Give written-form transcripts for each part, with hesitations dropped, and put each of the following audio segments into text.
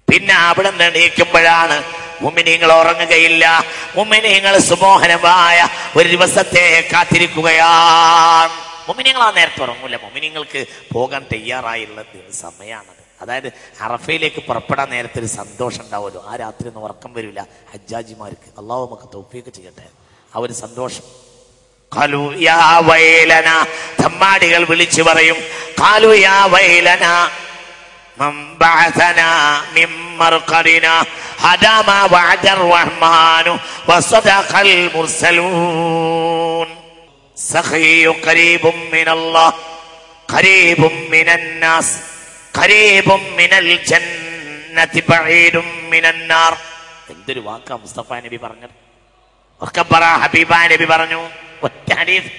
പിന്നെ അവിടെ നിന്ന് എണീക്കുമ്പോഴാണ് മുഅ്മിനീങ്ങൾ ഉറങ്ങുകയില്ല. മുഅ്മിനീങ്ങൾ സുമോഹനമായ ഒരു ദിവസത്തെ കാത്തിരിക്കുകയാണ്. മുഅ്മിനീങ്ങൾ ആ നേരത്തെ ഉറങ്ങൂല. മുഅ്മിനീങ്ങൾക്ക് പോകാൻ തയ്യാറായുള്ള സമയമാണത്. അതായത് അറഫയിലേക്ക് പുറപ്പെടാൻ നേരത്തെ ഒരു സന്തോഷം ഉണ്ടാവുമല്ലോ, ആ രാത്രി ഒന്നും ഉറക്കം വരില്ല ഹജ്ജാജിമാർക്ക്. അള്ളാഹു നമുക്ക് തൗഫീഖ് ചെയ്യട്ടെ. ആ ഒരു സന്തോഷം. ഖാലു യാ വൈലന, തമ്മാടികൾ വിളിച്ചു പറയും, ഖാലു യാ വൈലന മൻ ബഅസനാ മിൻ മർഖദിനാ ഹദാ മാ വഅദർ റഹ്മാനു വസദഖൽ മുർസലൂൻ സഖിയു ഖരീബും മിനല്ലാഹ് ഖരീബും മിനന്നാസ് ഖരീബും മിനൽ ജന്നതി ബഈദും മിനന്നാർ. എന്തൊരു വാക്കാ മുസ്തഫ നബി പറഞ്ഞത്. ഒക്കെ പറ, ഹബീബ നബി പറഞ്ഞു. ഒറ്റ ഹദീസ്.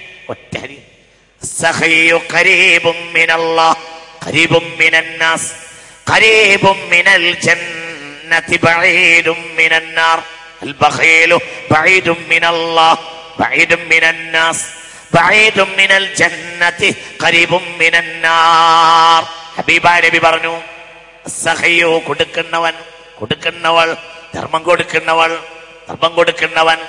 സഖിയു ഖരീബും മിനല്ലാഹ് ഖരീബും മിനന്നാസ് ഖരീബും മിനൽ ജന്നതി ബഈദും മിനന്നാർ. അൽ ബഖീലു ബഈദും മിനല്ലാഹ് ബഈദും മിനന്നാസ് ബഈദും മിനൽ ജന്നതി ഖരീബും മിനന്നാർ. ഹബീബ നബി പറഞ്ഞു, സഖിയു കൊടുക്കുന്നവൻ, കൊടുക്കുന്നവൾ, ധർമ്മം കൊടുക്കുന്നവൻ,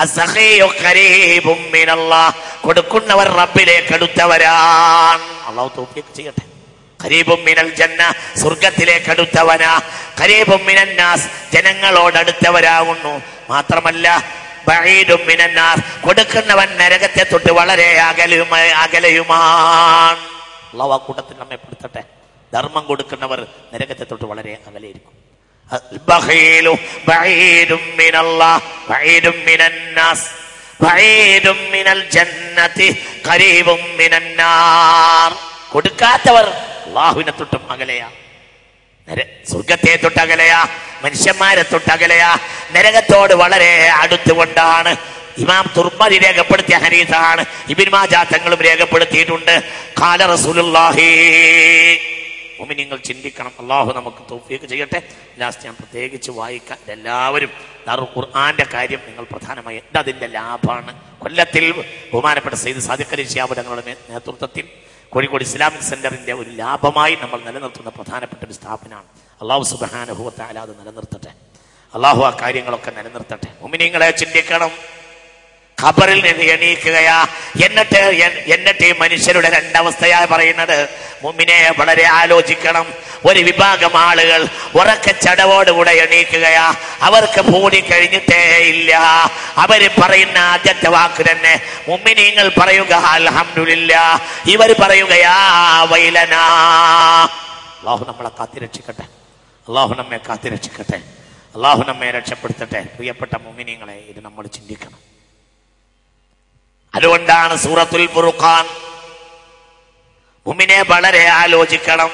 അസ്സഖിയു ഖരീബും മിനല്ലാഹ്, കൊടുക്കുന്നവർ റബ്ബിലേക്ക് അടുത്തവരാണ്. അല്ലാഹു തൗഫീഖ് ചെയ്യട്ടെ. ഖരീബും മിനൽ ജന്ന, സ്വർഗ്ഗത്തിലേക്ക് അടുത്തവനാ. ഖരീബും മിനന്നാസ്, ജനങ്ങളോട് അടുത്തവരാകുന്നു. മാത്രമല്ല ബഈദും മിനന്നാർ, കൊടുക്കുന്നവൻ നരകത്തെ തൊട്ട് വളരെ അകലെയുമാണ്. അല്ലാഹു ആ കൂട്ടത്തിൽ നമ്മെ പെടുത്തട്ടെ. ധർമ്മം കൊടുക്കുന്നവർ നരകത്തെ തൊട്ട് വളരെ അകലെയിരിക്കും. ബഖീലു ബഈദും മിനല്ലാഹ് ബഈദും മിനന്നാസ് ബഈദും മിനൽ ജന്നതി ഖരീബും മിനന്നാർ. കൊടുക്കാത്തവർ അല്ലാഹുവിനെ തൊട്ടും അകലെയാ, സ്വർഗത്തെ തൊട്ട് അകലെയാ, മനുഷ്യന്മാരെ തൊട്ട് അകലെയാ, നരകത്തോട് വളരെ അടുത്തുകൊണ്ടാണ്. ഇമാം തുർമദി രേഖപ്പെടുത്തിയ ഹദീസാണ്. ഇബ്നു മാജാ തങ്ങളും രേഖപ്പെടുത്തിയിട്ടുണ്ട്. ഖാല റസൂലുള്ളാഹി. മുഅ്മിനീങ്ങൾ ചിന്തിക്കണം. അല്ലാഹു നമുക്ക് തൗഫീഖ് ചെയ്യട്ടെ. ലാസ്റ്റ് ഞാൻ പ്രത്യേകിച്ച് വായിക്കാൻ, എല്ലാവരും ഖുർആന്റെ കാര്യം നിങ്ങൾ പ്രധാനമായി അതിന്റെ ലാഭമാണ്. കൊല്ലത്തിൽ ബഹുമാനപ്പെട്ട സയ്യിദ് സാദിഖ് അലി ശിഹാബ് തങ്ങളുടെ നേതൃത്വത്തിൽ കോഴിക്കോട് ഇസ്ലാമിക് സെന്ററിന്റെ ഒരു ലാഭമായി നമ്മൾ നിലനിർത്തുന്ന പ്രധാനപ്പെട്ട ഒരു സ്ഥാപനമാണ്. അല്ലാഹു സുബ്ഹാനഹു വ തആല അത് നിലനിർത്തട്ടെ. അല്ലാഹു ആ കാര്യങ്ങളൊക്കെ നിലനിർത്തട്ടെ. മുഅ്മിനീങ്ങളെ ചിന്തിക്കണം. ഖബറിൽ നിന്ന് എണീക്കുകയാ. എന്നിട്ട് ഈ മനുഷ്യരുടെ രണ്ടവസ്ഥയായി പറയുന്നത്. മുഅ്മിനെ വളരെ ആലോചിക്കണം. ഒരു വിഭാഗം ആളുകൾ ഉറക്കച്ചടവോടുകൂടെ എണീക്കുകയാ. അവർക്ക് പൂടി കഴിഞ്ഞിട്ടേ ഇല്ല. അവര് പറയുന്ന ആദ്യത്തെ വാക്ക് തന്നെ മുഅ്മിനീങ്ങൾ പറയുക അൽഹംദുലില്ലാഹ്. ഇവർ പറയുകയാ വൈലനാ. അല്ലാഹു നമ്മളെ കാത്തിരക്ഷിക്കട്ടെ. അല്ലാഹു നമ്മെ കാത്തിരക്ഷിക്കട്ടെ. അല്ലാഹു നമ്മെ രക്ഷപ്പെടുത്തട്ടെ. പ്രിയപ്പെട്ട മുഅ്മിനീങ്ങളെ, ഇത് നമ്മൾ ചിന്തിക്കണം. അതുകൊണ്ടാണ് സൂറത്തുൽ ഫുർഖാൻ മുഅ്മിനെ വളരെ ആലോചിക്കണം.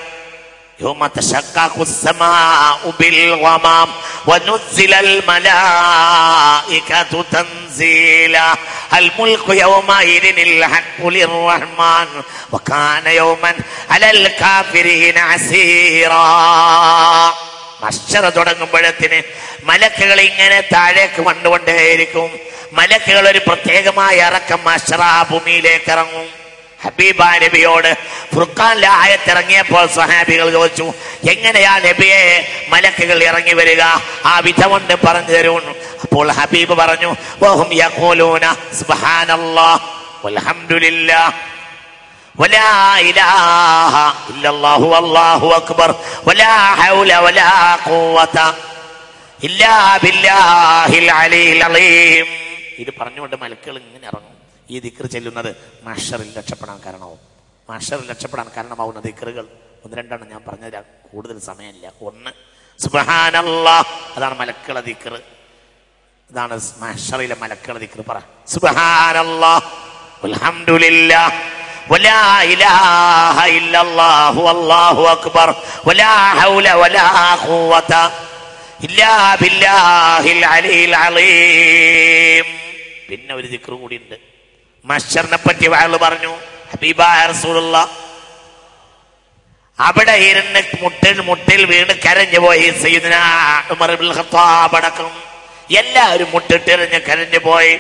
യൗമ തശഖഖുസ് സമാഉ ബിൽ ഗമാം വനുസ്സിലൽ മലായികതു തൻസീലാ അൽ മുൽകു യൗമഇദിനിൽ ഹഖ്ഖു ലിർറഹ്മാൻ വകാന യൗമൻ അലൽ കാഫിരീന അസീറാ. മഹ്ശർ തുടങ്ങുമ്പോഴത്തിന് മലക്കുകൾ ഇങ്ങനെ താഴേക്ക് വന്നുകൊണ്ടേയിരിക്കും. മലക്കുകൾ ഒരു പ്രത്യേകമായ ഇറക്കം മഹ്ശറാ ഭൂമിയിലേക്ക് ഇറങ്ങും. ഹബീബ നബിയോട് ഫുർഖാനിലെ ആയത്തിറങ്ങിയപ്പോൾ സ്വഹാബികൾ ചോദിച്ചു, എങ്ങനെയാ നബിയെ മലക്കുകൾ ഇറങ്ങി വരിക? ആ വിധമുണ്ട് പറഞ്ഞു തരുന്നു. അപ്പോൾ ഹബീബ് പറഞ്ഞു, വഹും യഖൂലൂന സുബ്ഹാനല്ലാഹ് വൽഹംദുലില്ലാഹ് വലാ ഇലാഹ ഇല്ലല്ലാഹു വല്ലാഹു അക്ബർ വലാ ഹൗല വലാ ഖുവത ഇല്ലാ ബില്ലാഹിൽ അലിയിൽ അലീം. ഇത് പറഞ്ഞുകൊണ്ട് മലക്കുകൾ ഇങ്ങനെ ഇറങ്ങും. ഈ ദിക്ർ ചെല്ലുന്നത് മഹ്ശറിൽ രക്ഷപ്പെടാൻ കാരണമാവും. മഹ്ശറിൽ രക്ഷപ്പെടാൻ കാരണമാവുന്ന ദിക്റുകൾ ഒന്ന് രണ്ടെണ്ണം ഞാൻ പറഞ്ഞുതരാം, കൂടുതൽ സമയമില്ല. ഒന്ന് സുബ്ഹാനല്ലാഹ്, അതാണ് മലക്കുകളെ ദിക്ർ. ഇതാണ് മഹ്ശറിലെ മലക്കുകളെ ദിക്ർ. പറ സുബ്ഹാനല്ലാഹ് വൽഹംദുലില്ലാഹ് വലാ ഇലാഹ ഇല്ലല്ലാഹു വല്ലാഹു അക്ബർ വലാ ഹൗല വലാ ഖുവത ഇല്ലാ ബില്ലാഹിൽ അലിയിൽ അലീം. പിന്നെ ഒരു ദിക്ർ കൂടി ഉണ്ട്. മഹ്ശറിനെ പറ്റി വഅള് പറഞ്ഞു ഹബീബായ റസൂലുള്ളാഹ്. അവിടെ ഇരുന്ന് മുട്ടിൽ വീണ് കരഞ്ഞു പോയി സയ്യിദുനാ ഉമർ ഇബ്നുൽ ഖത്താബ് അടക്കം. എല്ലാവരും മുട്ടിട്ടെറിഞ്ഞ് കരഞ്ഞു പോയി.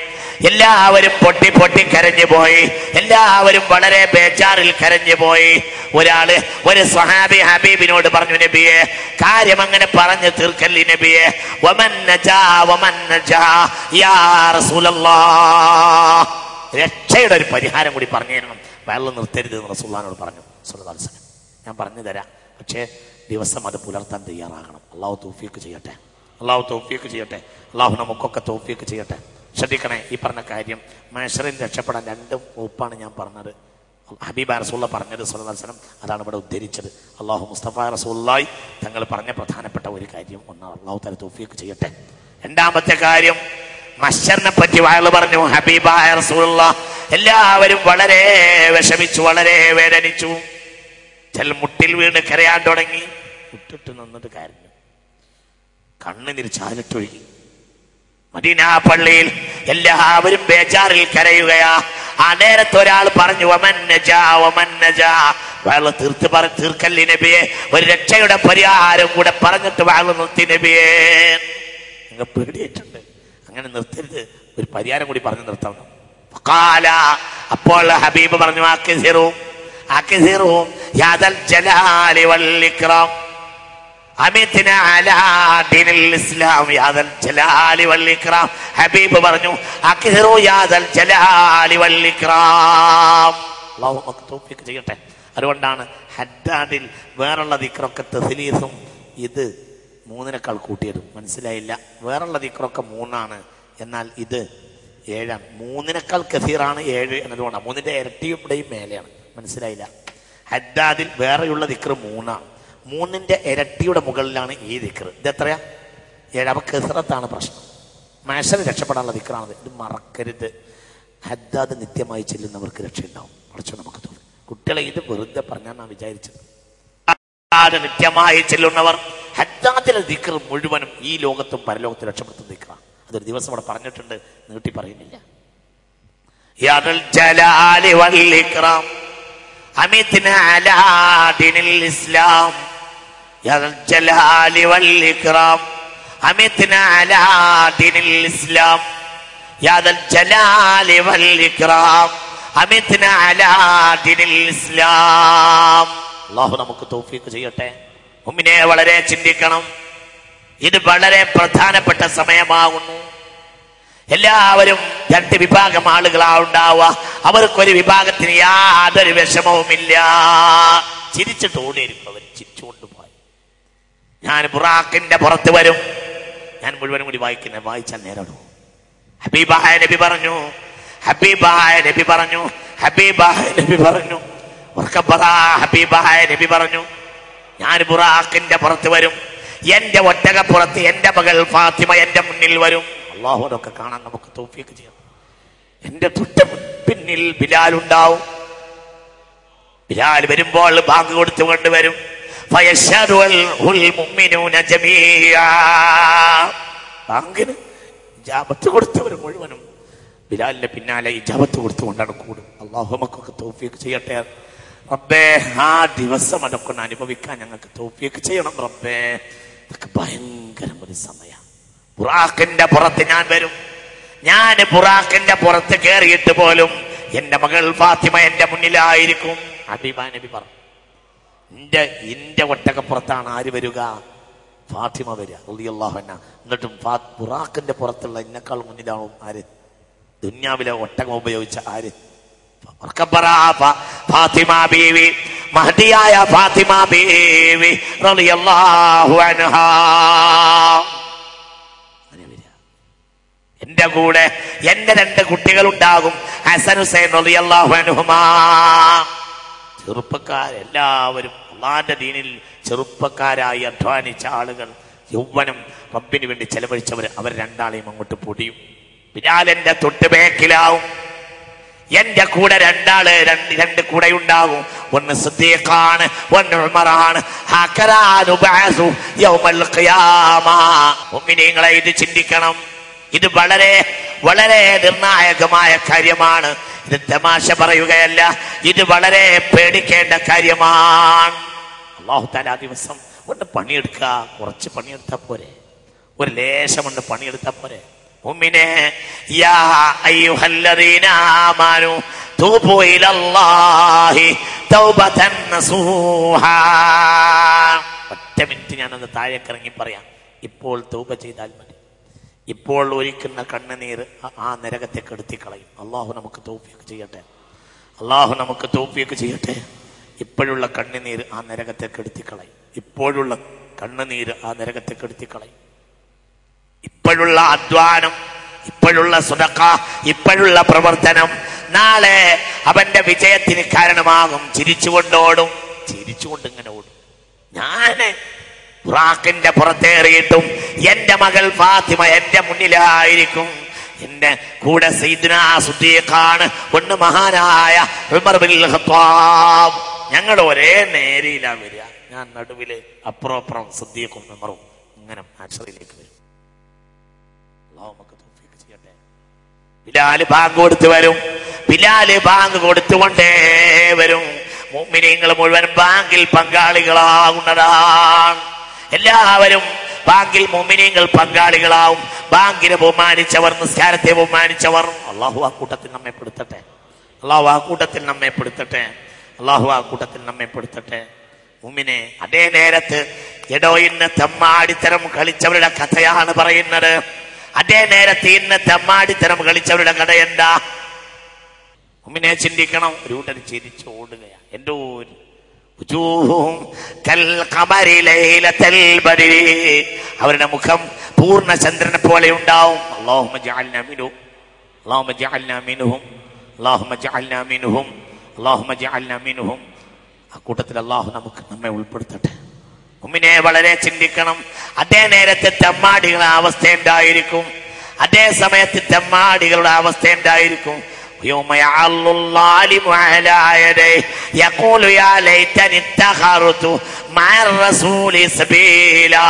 എല്ലാവരും പൊട്ടി പൊട്ടി കരഞ്ഞു പോയി. എല്ലാവരും വളരെ ബേജാറിൽ കരഞ്ഞു പോയി. ഒരു സ്വഹാബി ഹബീബിനോട് പറഞ്ഞു, നബിയെ, കാര്യം അങ്ങനെ പറഞ്ഞു തീർക്കല്ലേ നബിയെ. വമൻ നജാ വമൻ നജാ യാ റസൂലല്ലാഹ്, രക്ഷയുടെ ഒരു പരിഹാരം കൂടി പറഞ്ഞു തരണം, വെള്ളം നിർത്തരുത് എന്ന് റസൂലുള്ളാഹിനോട് പറഞ്ഞു സ്വല്ലല്ലാഹു അലൈഹി വസല്ലം. ഞാൻ പറഞ്ഞു തരാം, പക്ഷേ ദിവസം അത് പുലർത്താൻ തയ്യാറാകണം. അള്ളാഹു തൗഫീഖ് ചെയ്യട്ടെ, അള്ളാഹു തൗഫീഖ് ചെയ്യട്ടെ, അള്ളാഹു നമുക്കൊക്കെ തൗഫീഖ് ചെയ്യട്ടെ. ശ്രദ്ധിക്കണേ, ഈ പറഞ്ഞ കാര്യം മഹ്ശറിൽ രക്ഷപ്പെടാൻ രണ്ട് വകുപ്പാണ് ഞാൻ പറഞ്ഞത്. ഹബീബ റസൂലുള്ളാഹി പറഞ്ഞത് സ്വല്ലല്ലാഹു അലൈഹി വസല്ലം, അതാണ് ഇവിടെ ഉദ്ധരിച്ചത്. അള്ളാഹു മുസ്തഫ റസൂലുള്ളാഹി തങ്ങൾ പറഞ്ഞ പ്രധാനപ്പെട്ട ഒരു കാര്യം ഒന്നാണ്. അള്ളാഹു തആല തൗഫീഖ് ചെയ്യട്ടെ. രണ്ടാമത്തെ കാര്യം, മഹ്ശറിനെ പറ്റി വഅള് പറഞ്ഞു ഹബീബായ റസൂലുള്ളാഹി. എല്ലാവരും വളരെ വിഷമിച്ചു, വളരെ വേദനിച്ചു. ചില മുട്ടിൽ വീണ് കരയാൻ തുടങ്ങി. മുട്ടിട്ട് നിന്നിട്ട് കരഞ്ഞു, കണ്ണുനീർ ചാലിട്ടൊഴുകി. മദീന പള്ളിയിൽ എല്ലാവരും ബേജാറിൽ കരയുകയാ. ആ നേരത്തെ ഒരാൾ പറഞ്ഞു, വമൻ നജാ വമൻ നജാ, വഅള് തീർക്കല്ലേ നബിയെ, ഒരു രക്ഷയുടെ പരിഹാരം കൂടെ പറഞ്ഞിട്ട് വഅള് നിർത്തി നബിയെ. നിങ്ങൾ പേടിയിട്ടുണ്ട്, അങ്ങനെ നിർത്തരുത്, ഒരു പരിഹാരം കൂടി പറഞ്ഞു നിർത്തണം. അപ്പോൾ ഹബീബ് പറഞ്ഞു, യാദൽ ജലാലി വൽ ഇക്റാം അമിത്നാ അലാ ദീനിൽ ഇസ്ലാം, യാദൽ ജലാലി വൽ ഇക്റാം. ഹബീബ് പറഞ്ഞു, അക്സിറു യാദൽ ജലാലി വൽ ഇക്റാം. അല്ലാഹു നമുക്ക് തൗഫീഖ് ചെയ്യട്ടെ. അതുകൊണ്ടാണ് ഹദ്ദാദിൽ വേറുള്ള ദിക്റൊക്കെ തസ്ലീസും ഇത് 3 കൂട്ടിയതും. മനസ്സിലായില്ല? വേറുള്ള ദിക്റൊക്കെ 3, എന്നാൽ ഇത് 7. 3 കസീറാണ് 7 എന്നതുകൊണ്ടാണ്. 3ന്റെ ഇരട്ടിയും ഇവിടെയും മേലെയാണ്. മനസ്സിലായില്ല? ഹദ്ദാദിൽ വേറെയുള്ള ദിക്ർ 3, 3ന്റെ ഇരട്ടിയുടെ മുകളിലാണ് ഈ ദിക്ർ. ഇത് എത്രയാ? 7. അപ്പൊ കസറത്താണ് പ്രശ്നം. മഹ്ശർ രക്ഷപ്പെടാനുള്ള ദിക്റാണത്. ഇത് മറക്കരുത്. ഹദ്ദാദ് നിത്യമായി ചെല്ലുന്നവർക്ക് രക്ഷയുണ്ടാവും. കുറച്ച് നമുക്ക് തോന്നും. കുട്ടികളെ ഇത് വെറുതെ പറഞ്ഞാൽ ഞാൻ വിചാരിച്ചത്. നിത്യമായി ചെല്ലുന്നവർ ഹദ്ദാദിലെ ദിക്ർ മുഴുവനും ഈ ലോകത്തും പരലോകത്തും രക്ഷപ്പെടുത്തുന്ന ദിക്റാണ്. അതൊരു ദിവസം ഇവിടെ പറഞ്ഞിട്ടുണ്ട്, നീട്ടി പറയുന്നില്ല. യാദൽ ജലാലി വൽ ഇക്റാം അമിത്നാ അലാ ദീനിൽ ഇസ്ലാം, യാദൽ ജലാലി വൽ ഇക്റാം അമിത്നാ അലാ ദീനിൽ ഇസ്ലാം, യാദൽ ജലാലി വൽ ഇക്റാം അമിത്നാ അലാ ദീനിൽ ഇസ്ലാം. അല്ലാഹു നമുക്ക് തൗഫീഖ് ചെയ്യട്ടെ. മുഅ്മിനെ വളരെ ചിന്തിക്കണം. ഇത് വളരെ പ്രധാനപ്പെട്ട സമയമാകുന്നു. എല്ലാവരും 2 വിഭാഗം ആളുകളാണ് ഉണ്ടാവുക. അവർക്കൊരു വിഭാഗത്തിന് യാതൊരു വിഷമവുമില്ല. ചിരിച്ചിട്ട് ഓടിയിരിക്കും. അവർ ചിരിച്ചുകൊണ്ട് പോയി. ഞാൻ ബുറാഖിന്റെ പുറത്ത് വരും. ഞാൻ മുഴുവനും കൂടി വായിച്ചാൽ നേരിടും. ഹബീബായ നബി പറഞ്ഞു, ഹബീബായ നബി പറഞ്ഞു, ഹബീബായ നബി പറഞ്ഞു, ഹബീബായ നബി പറഞ്ഞു, ഞാൻ ബുറാഖിന്റെ പുറത്ത് വരും. എന്റെ ഒട്ടകപ്പുറത്ത് എന്റെ മകൾ ഫാത്തിമ എന്റെ മുന്നിൽ വരും. അള്ളാഹുനൊക്കെ കാണാൻ നമുക്ക് തൗഫീഖ് ചെയ്യണം. എന്റെ തൊട്ട് പിന്നിൽ ബിലാൽ ഉണ്ടാവും. ബിലാൽ വരുമ്പോൾ ബാങ്ക് കൊടുത്തുകൊണ്ട് വരും. ബാങ്കിന് ഇജാബത്ത് കൊടുത്തവർ മുഴുവനും ബിലാലിന്റെ പിന്നാലെ ഇജാബത്ത് കൊടുത്തുകൊണ്ടാണ് കൂടും. അള്ളാഹു നമുക്കൊക്കെ തൗഫീഖ് ചെയ്യട്ടെ റബ്ബേ. ആ ദിവസം അതൊക്കെ ഒന്ന് അനുഭവിക്കാൻ ഞങ്ങൾക്ക് തൗഫീഖ് ചെയ്യണം റബ്ബേ. ഇതൊക്കെ ഭയങ്കരം ഒരു സമയം. ബുറാഖിന്റെ പുറത്ത് ഞാൻ വരും. ഞാൻ ബുറാഖിന്റെ പുറത്ത് കയറിയിട്ട് പോലും എന്റെ മകൾ ഫാത്തിമ എന്റെ മുന്നിലായിരിക്കും. ഹബീബായ നബി പറഞ്ഞു, എന്റെ ഒട്ടകപ്പുറത്താണ് ആര് വരിക? ഫാത്തിമ വരിക റളിയല്ലാഹു അൻഹ. എന്നിട്ടും ബുറാഖിന്റെ പുറത്തുള്ള എന്നെക്കാൾ മുന്നിലാവും ആര്? ദുന്യാവിലെ ഒട്ടകം ഉപയോഗിച്ച ആര്? ഫാത്തിമ ബീവി, മഹദിയായ ഫാത്തിമ ബീവി റളിയല്ലാഹു അൻഹാ. എന്റെ കൂടെ എന്റെ 2 കുട്ടികൾ ഉണ്ടാകും, ഹസൻ ഹുസൈൻ റളിയല്ലാഹു അൻഹുമാ. ചെറുപ്പക്കാരെല്ലാവരും അല്ലാഹുവിന്റെ ദീനിൽ ചെറുപ്പക്കാരായി അധ്വാനിച്ച ആളുകൾ, യൗവനം റബ്ബിന് വേണ്ടി ചെലവഴിച്ചവർ, അവർ 2 അങ്ങോട്ട് പൊടിയും. ബിലാൽ എന്റെ തൊട്ട് ബേക്കിലാവും. എന്റെ കൂടെ 2 കൂടെ ഉണ്ടാകും. ഒന്ന് സിദ്ദീഖാണ്, ഒന്ന് ഉമറാണ്. മുഅ്മിനീങ്ങളെ ഇത് ചിന്തിക്കണം. ഇത് വളരെ വളരെ നിർണായകമായ കാര്യമാണ്. ഇത് തമാശ പറയുകയല്ല, ഇത് വളരെ പേടിക്കേണ്ട കാര്യമാണ്. അല്ലാഹു തആല ആ ദിവസം ഒന്ന് പണിയെടുക്കുക. കുറച്ച് പണിയെടുത്താൽ പോരെ? ഒരു ലേശമുണ്ട് പണിയെടുത്താ പോരെ. മുഅ്മിനേ യാ അയ്യുഹല്ലദീന ആമനൂ തൂബൂ ഇലല്ലാഹി തൗബതൻ നസൂഹാ. ഒറ്റ മിനിറ്റ് ഞാനൊന്ന് താഴേക്ക് ഇറങ്ങി പറയാം. ഇപ്പോൾ തൗബ ചെയ്താൽ മതി. ഇപ്പോൾ ഒലിക്കുന്ന കണ്ണുനീർ ആ നരകത്തെ കെടുത്തിക്കളയും. അള്ളാഹു നമുക്ക് തൗഫീഖ് ചെയ്യട്ടെ. അള്ളാഹു നമുക്ക് തൗഫീഖ് ചെയ്യട്ടെ. ഇപ്പോഴുള്ള കണ്ണുനീര് ആ നരകത്തെ കെടുത്തിക്കളയും. ഇപ്പോഴുള്ള കണ്ണുനീര് ആ നരകത്തെ കെടുത്തിക്കളയും. ഇപ്പോഴുള്ള അധ്വാനം, ഇപ്പോഴുള്ള സദഖ, ഇപ്പോഴുള്ള പ്രവർത്തനം നാളെ അവന്റെ വിജയത്തിന് കാരണമാകും. ചിരിച്ചുകൊണ്ടോടും, ചിരിച്ചുകൊണ്ട് ഇങ്ങനെ ഓടും. ഞാന് റാഖിന്റെ പുറത്തേറിയിട്ടും എന്റെ മകൾ ഫാത്തിമ എന്റെ മുന്നിലായിരിക്കും. എന്റെ കൂടെ സയ്യിദുനാ സിദ്ദീഖാണ്, ഒന്ന് മഹാനായ ഉമർ ബിൻ ഖത്താബ്. ഞങ്ങൾ ഒരേ നേരിയിലാ വരിക. ഞാൻ നടുവില് അപ്പുറം സിദ്ദീഖും ഉമറും ഇങ്ങനെ അക്ഷരയിലേക്ക് വരും. അല്ലാഹു നമുക്ക് തൗഫീഖ് ചെയ്യട്ടെ. ബിലാല് ബാങ്ക് കൊടുത്തു വരും. ബിലാല് ബാങ്ക് കൊടുത്തുകൊണ്ടേ വരും. മുഅ്മിനീങ്ങൾ മുഴുവൻ ബാങ്കിൽ പങ്കാളികളാകുന്നതാണ്. എല്ലാവരും ബാങ്കിൽ മുഅ്മിനീങ്ങൾ പങ്കാളികളാവും. ബാങ്കിനെ ബഹുമാനിച്ചവർ, നിസ്കാരത്തെ ബഹുമാനിച്ചവർ. അള്ളാഹു ആ കൂട്ടത്തിൽ നമ്മെ പെടുത്തട്ടെ. അള്ളാഹു ആ കൂട്ടത്തിൽ നമ്മെ പെടുത്തട്ടെ. അള്ളാഹു ആ കൂട്ടത്തിൽ നമ്മെ പെടുത്തട്ടെ. മുഅ്മിനെ, അതേ നേരത്ത് എടോ ഇന്ന് തെമ്മാടിത്തരം കളിച്ചവരുടെ കഥയാണ് പറയുന്നത്. അതേ നേരത്ത് ഇന്ന് തെമ്മാടിത്തരം കളിച്ചവരുടെ കഥ എന്താ? മുഅ്മിനെ ചിന്തിക്കണം. ഒരു കൂട്ടർ ചിരിച്ചു ഓടുകയാണ്. എന്തോ അവരുടെ മുഖം പൂർണ്ണ ചന്ദ്രനെ പോലെ ഉണ്ടാവും. അല്ലാഹുമ്മ ജഅൽനാ മിൻഹും, അല്ലാഹുമ്മ ജഅൽനാ മിൻഹും, അല്ലാഹുമ്മ ജഅൽനാ മിൻഹും, അല്ലാഹുമ്മ ജഅൽനാ മിൻഹും. ആ കൂട്ടത്തിൽ അല്ലാഹു നമ്മെ ഉൾപ്പെടുത്തട്ടെ. മുഅ്മിനെ വളരെ ചിന്തിക്കണം. അതേ നേരത്തെ തെമ്മാടികളുടെ അവസ്ഥ എന്തായിരിക്കും? അതേ സമയത്ത് തെമ്മാടികളുടെ അവസ്ഥ എന്തായിരിക്കും? يوم يعض الظالم على يديه يقول يا ليتني اتخذت مع الرسول سبيلا.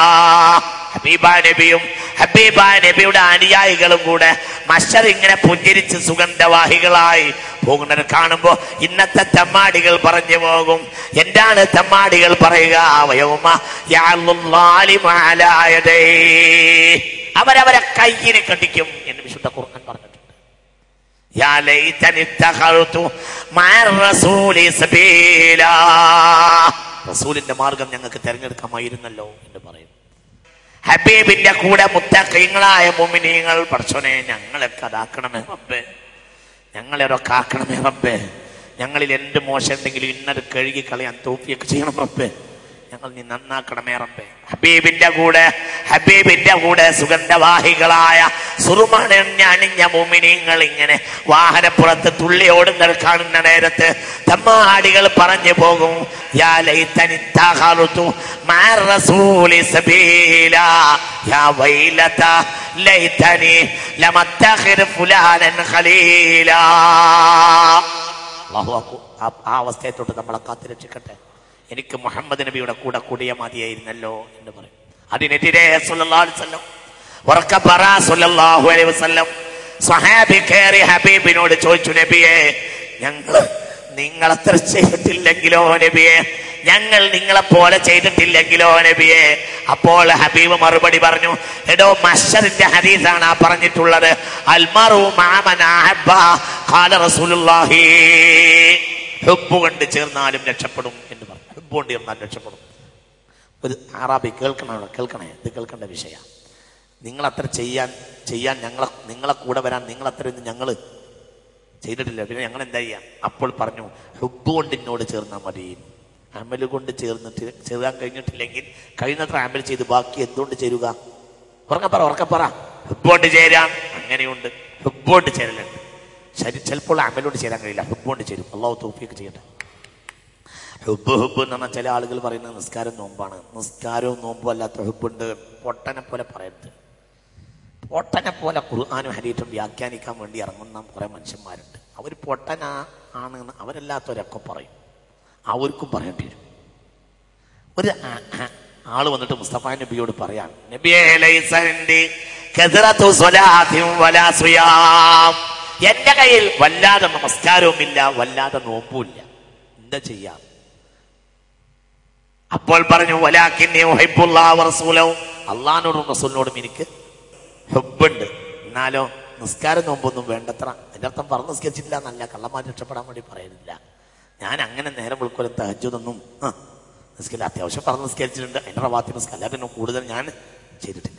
ഹബീബായ നബിയുടെ അനുയായികളും കൂടെ മശ്ശർ ഇങ്ങനെ പുഞ്ചിരിച്ച് സുഗന്ധവാഹികളായി പോകുന്നത് കാണുമ്പോ ഇന്നത്തെ തെമ്മാടികൾ പറഞ്ഞു പോകും. എന്താണ് തെമ്മാടികൾ പറയുക? അവരവരെ കയ്യിന് കടിക്കും എന്ന് വിശുദ്ധ ഖുർആൻ പറഞ്ഞിട്ടുണ്ട്. റസൂലിന്റെ മാർഗം ഞങ്ങൾക്ക് തെരഞ്ഞെടുക്കാമായിരുന്നല്ലോ എന്ന് പറയും. ഹബീബിന്റെ കൂടെ മുത്തഖീങ്ങളായ മുഅ്മിനീങ്ങൾ, പടച്ചോനെ ഞങ്ങളൊക്കെ അതാക്കണമേ റബ്ബേ, ഞങ്ങളെയൊക്കെ ആക്കണമേ റബ്ബേ. ഞങ്ങളിൽ എന്ത് മോശം ഉണ്ടെങ്കിലും ഇന്നത് കഴുകി കളയാൻ തൗഫീഖ് ചെയ്യണം റബ്ബേ. ഞങ്ങൾ നീ നന്നാക്കണമേ റബ്ബേ. ഹബീബിന്റെ കൂടെ സുഗന്ധവാഹികളായ സുറുമണിഞ്ഞ മുഅ്മിനീങ്ങൾ ഇങ്ങനെ വാഹനപ്പുറത്ത് തുള്ളിയോടുങ്ങൾ കാണുന്ന നേരത്ത് തമ്മാടികൾ പറഞ്ഞു പോകും, യാ ലൈതനി തഖറുതു മഅ റസൂലി സബീലാ യാ വൈലത ലൈതനി ലമത്തഖിർ ഫുലാനൻ ഖലീലാ. അല്ലാഹു ആ അവസ്ഥയെ തൊട്ട് നമ്മളെ കാത്തുരക്ഷിക്കട്ടെ. എനിക്ക് മുഹമ്മദ് നബിയുടെ കൂടെ കൂടിയ മതിയായിരുന്നല്ലോ എന്ന് പറയും. അതിനെതിരെ സല്ലല്ലാഹു അലൈഹി വസല്ലം ഉറക്കെ പറ സല്ലല്ലാഹു അലൈഹി വസല്ലം സ്വഹാബി കയറി ഹബീബിനോട് ചോദിച്ചു, നബിയെ ഞങ്ങൾ നിങ്ങളത്ര ചെയ്തിട്ടില്ലെങ്കിലോ നബിയെ, ഞങ്ങൾ നിങ്ങളെ പോലെ ചെയ്തിട്ടില്ലെങ്കിലോ നബിയെ. അപ്പോൾ ഹബീബ് മറുപടി പറഞ്ഞു, എടോ മശ്ശറിന്റെ ഹദീസാണ് ആ പറഞ്ഞിട്ടുള്ളത്. അൽമറു മഅ മൻ അഹബ്ബ ഖാല റസൂലുള്ളാഹി. ഹുബ്ബ് കൊണ്ട് ചേർന്നാലും രക്ഷപ്പെടും എന്ന് പറഞ്ഞു. ഹുബ്ബ് കൊണ്ട് ചേർന്നാലും രക്ഷപ്പെടും. ഒരു അറാബി കേൾക്കണേ, ഇത് കേൾക്കേണ്ട വിഷയമാണ്. നിങ്ങളത്ര ചെയ്യാൻ നിങ്ങളെ കൂടെ വരാൻ നിങ്ങളത്ര ഞങ്ങൾ ചെയ്തിട്ടില്ല, പിന്നെ ഞങ്ങൾ എന്താ ചെയ്യാം? അപ്പോൾ പറഞ്ഞു, ഹുബ്ബ് കൊണ്ട് എന്നോട് ചേർന്നാൽ മതി. അമല് കൊണ്ട് ചേർക്കാൻ കഴിഞ്ഞിട്ടില്ലെങ്കിൽ കഴിയുന്നത്ര അമൽ ചെയ്ത് ബാക്കി എന്തുകൊണ്ട് ചേരുക? ഉറക്കെ പറ. ഹുബ്ബ് കൊണ്ട് ചേരാം, അങ്ങനെയുണ്ട്. ഹുബ്ബ് കൊണ്ട് ചേരലുണ്ട്. ശരി, ചിലപ്പോൾ അമലോട് ചേരാൻ കഴിയില്ല, ഹുബ്ബ് കൊണ്ട് ചേരും. അല്ലാഹു തൗഫീഖ് ചെയ്യട്ടെ. ഹുബ്ബ് എന്ന് പറഞ്ഞാൽ ചില ആളുകൾ പറയുന്നത് നിസ്കാരം നോമ്പാണ്. നിസ്കാരവും നോമ്പും അല്ലാത്ത ഹുബ്ബുണ്ട്. പൊട്ടനെ പോലെ പറയരുത്. പൊട്ടനെ പോലെ ഖുർആനും ഹദീസും വ്യാഖ്യാനിക്കാൻ വേണ്ടി ഇറങ്ങുന്ന കുറെ മനുഷ്യന്മാരുണ്ട്. അവർ പൊട്ടനാണെന്ന് അവരല്ലാത്തവരൊക്കെ പറയും. അവർക്കും പറയേണ്ടി വരും. ഒരു ആള് വന്നിട്ട് മുസ്തഫ നബിയോട് പറയാൻ, നബിയേ എന്റെ കയ്യിൽ വല്ലാതെ നമസ്കാരവും ഇല്ല, വല്ലാതെ നോമ്പും ഇല്ല, എന്താ ചെയ്യാം? അപ്പോൾ പറഞ്ഞു, വലാകിന്നി ഉഹിബ്ബുല്ലാഹ വറസൂലഹു, അള്ളാഹിനോടും റസൂലിനോടും എനിക്ക് ഹുബ്ബുണ്ട്. എന്നാലോ നിസ്കാരം നോമ്പൊന്നും വേണ്ടത്ര. എൻ്റെ അർത്ഥം പറഞ്ഞ് നിസ്കരിച്ചിട്ടില്ല എന്നല്ല, കള്ളന്മാർ രക്ഷപ്പെടാൻ വേണ്ടി പറയുന്നില്ല. ഞാൻ അങ്ങനെ നേരം വിളിക്കലും തഹജ്ജുദൊന്നും നിസ്കരില്ല. അത്യാവശ്യം പറഞ്ഞ് നിസ്കരിച്ചിട്ടുണ്ട്. അതിൻ്റെ റവാത്തി നിസ്കാരം അല്ലാതെ കൂടുതൽ ഞാൻ ചെയ്തിട്ടില്ല.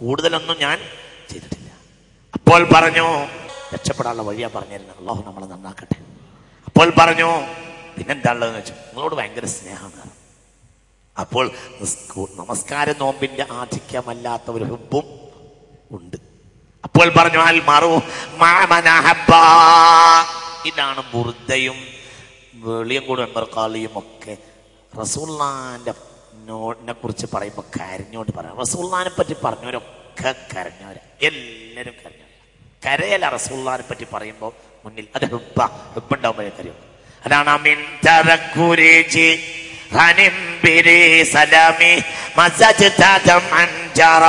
കൂടുതലൊന്നും ഞാൻ ചെയ്തിട്ടില്ല. അപ്പോൾ പറഞ്ഞു രക്ഷപ്പെടാനുള്ള വഴിയാ പറഞ്ഞിരുന്നത്. അള്ളാഹു നമ്മളെ നന്നാക്കട്ടെ. അപ്പോൾ പറഞ്ഞു പിന്നെന്താണുള്ളതെന്ന് വെച്ചു, നിങ്ങളോട് ഭയങ്കര സ്നേഹമാണ്. അപ്പോൾ നമസ്കാരം നോമ്പിന്റെ ആധിക്യമല്ലാത്ത ഒരു ഹുബ്ബും ഉണ്ട്. അപ്പോൾ പറഞ്ഞു അൽ മറു മാമനഹബ്ബ. ഇതാണ് ബുർദയും വെളിയങ്കോട് മെമ്പർക്കാളിയും ഒക്കെ റസൂലുള്ളാഹിനെ കുറിച്ച് പറയുമ്പോൾ കരഞ്ഞോണ്ട് പറയാം. റസൂലുള്ളാഹിനെ പറ്റി പറഞ്ഞവരൊക്കെ കരഞ്ഞവരാ, എല്ലാവരും കരഞ്ഞവരാ. കരയല്ല റസൂലുള്ളാഹിനെ പറ്റി പറയുമ്പോൾ മുന്നിൽ അത് ഹുബ്ബുണ്ടാവുമ്പോഴേ കരയും. അതാണ് മിൻ തദക്കുരിജി ഹനിം ബിരി സലാമി മസജ്തദം അൻജറ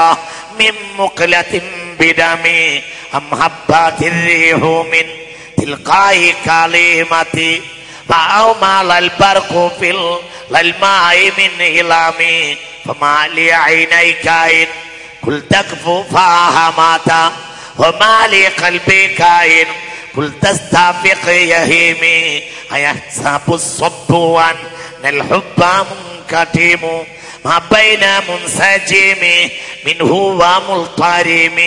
മിൻ മുഖലതിൻ ബിദമി അംഹബ്ബതിർ റിഹു മിൻ തിൽഖായി കലിമതി فأومال البرق في الماء من إلامي فما لي عينيك إن قل تكفو فاهماتا وما لي قلبي كائن قل تستافق يهيمي أيحسب الصب أن الحب منكتم ما بين منسجم منه وملطرم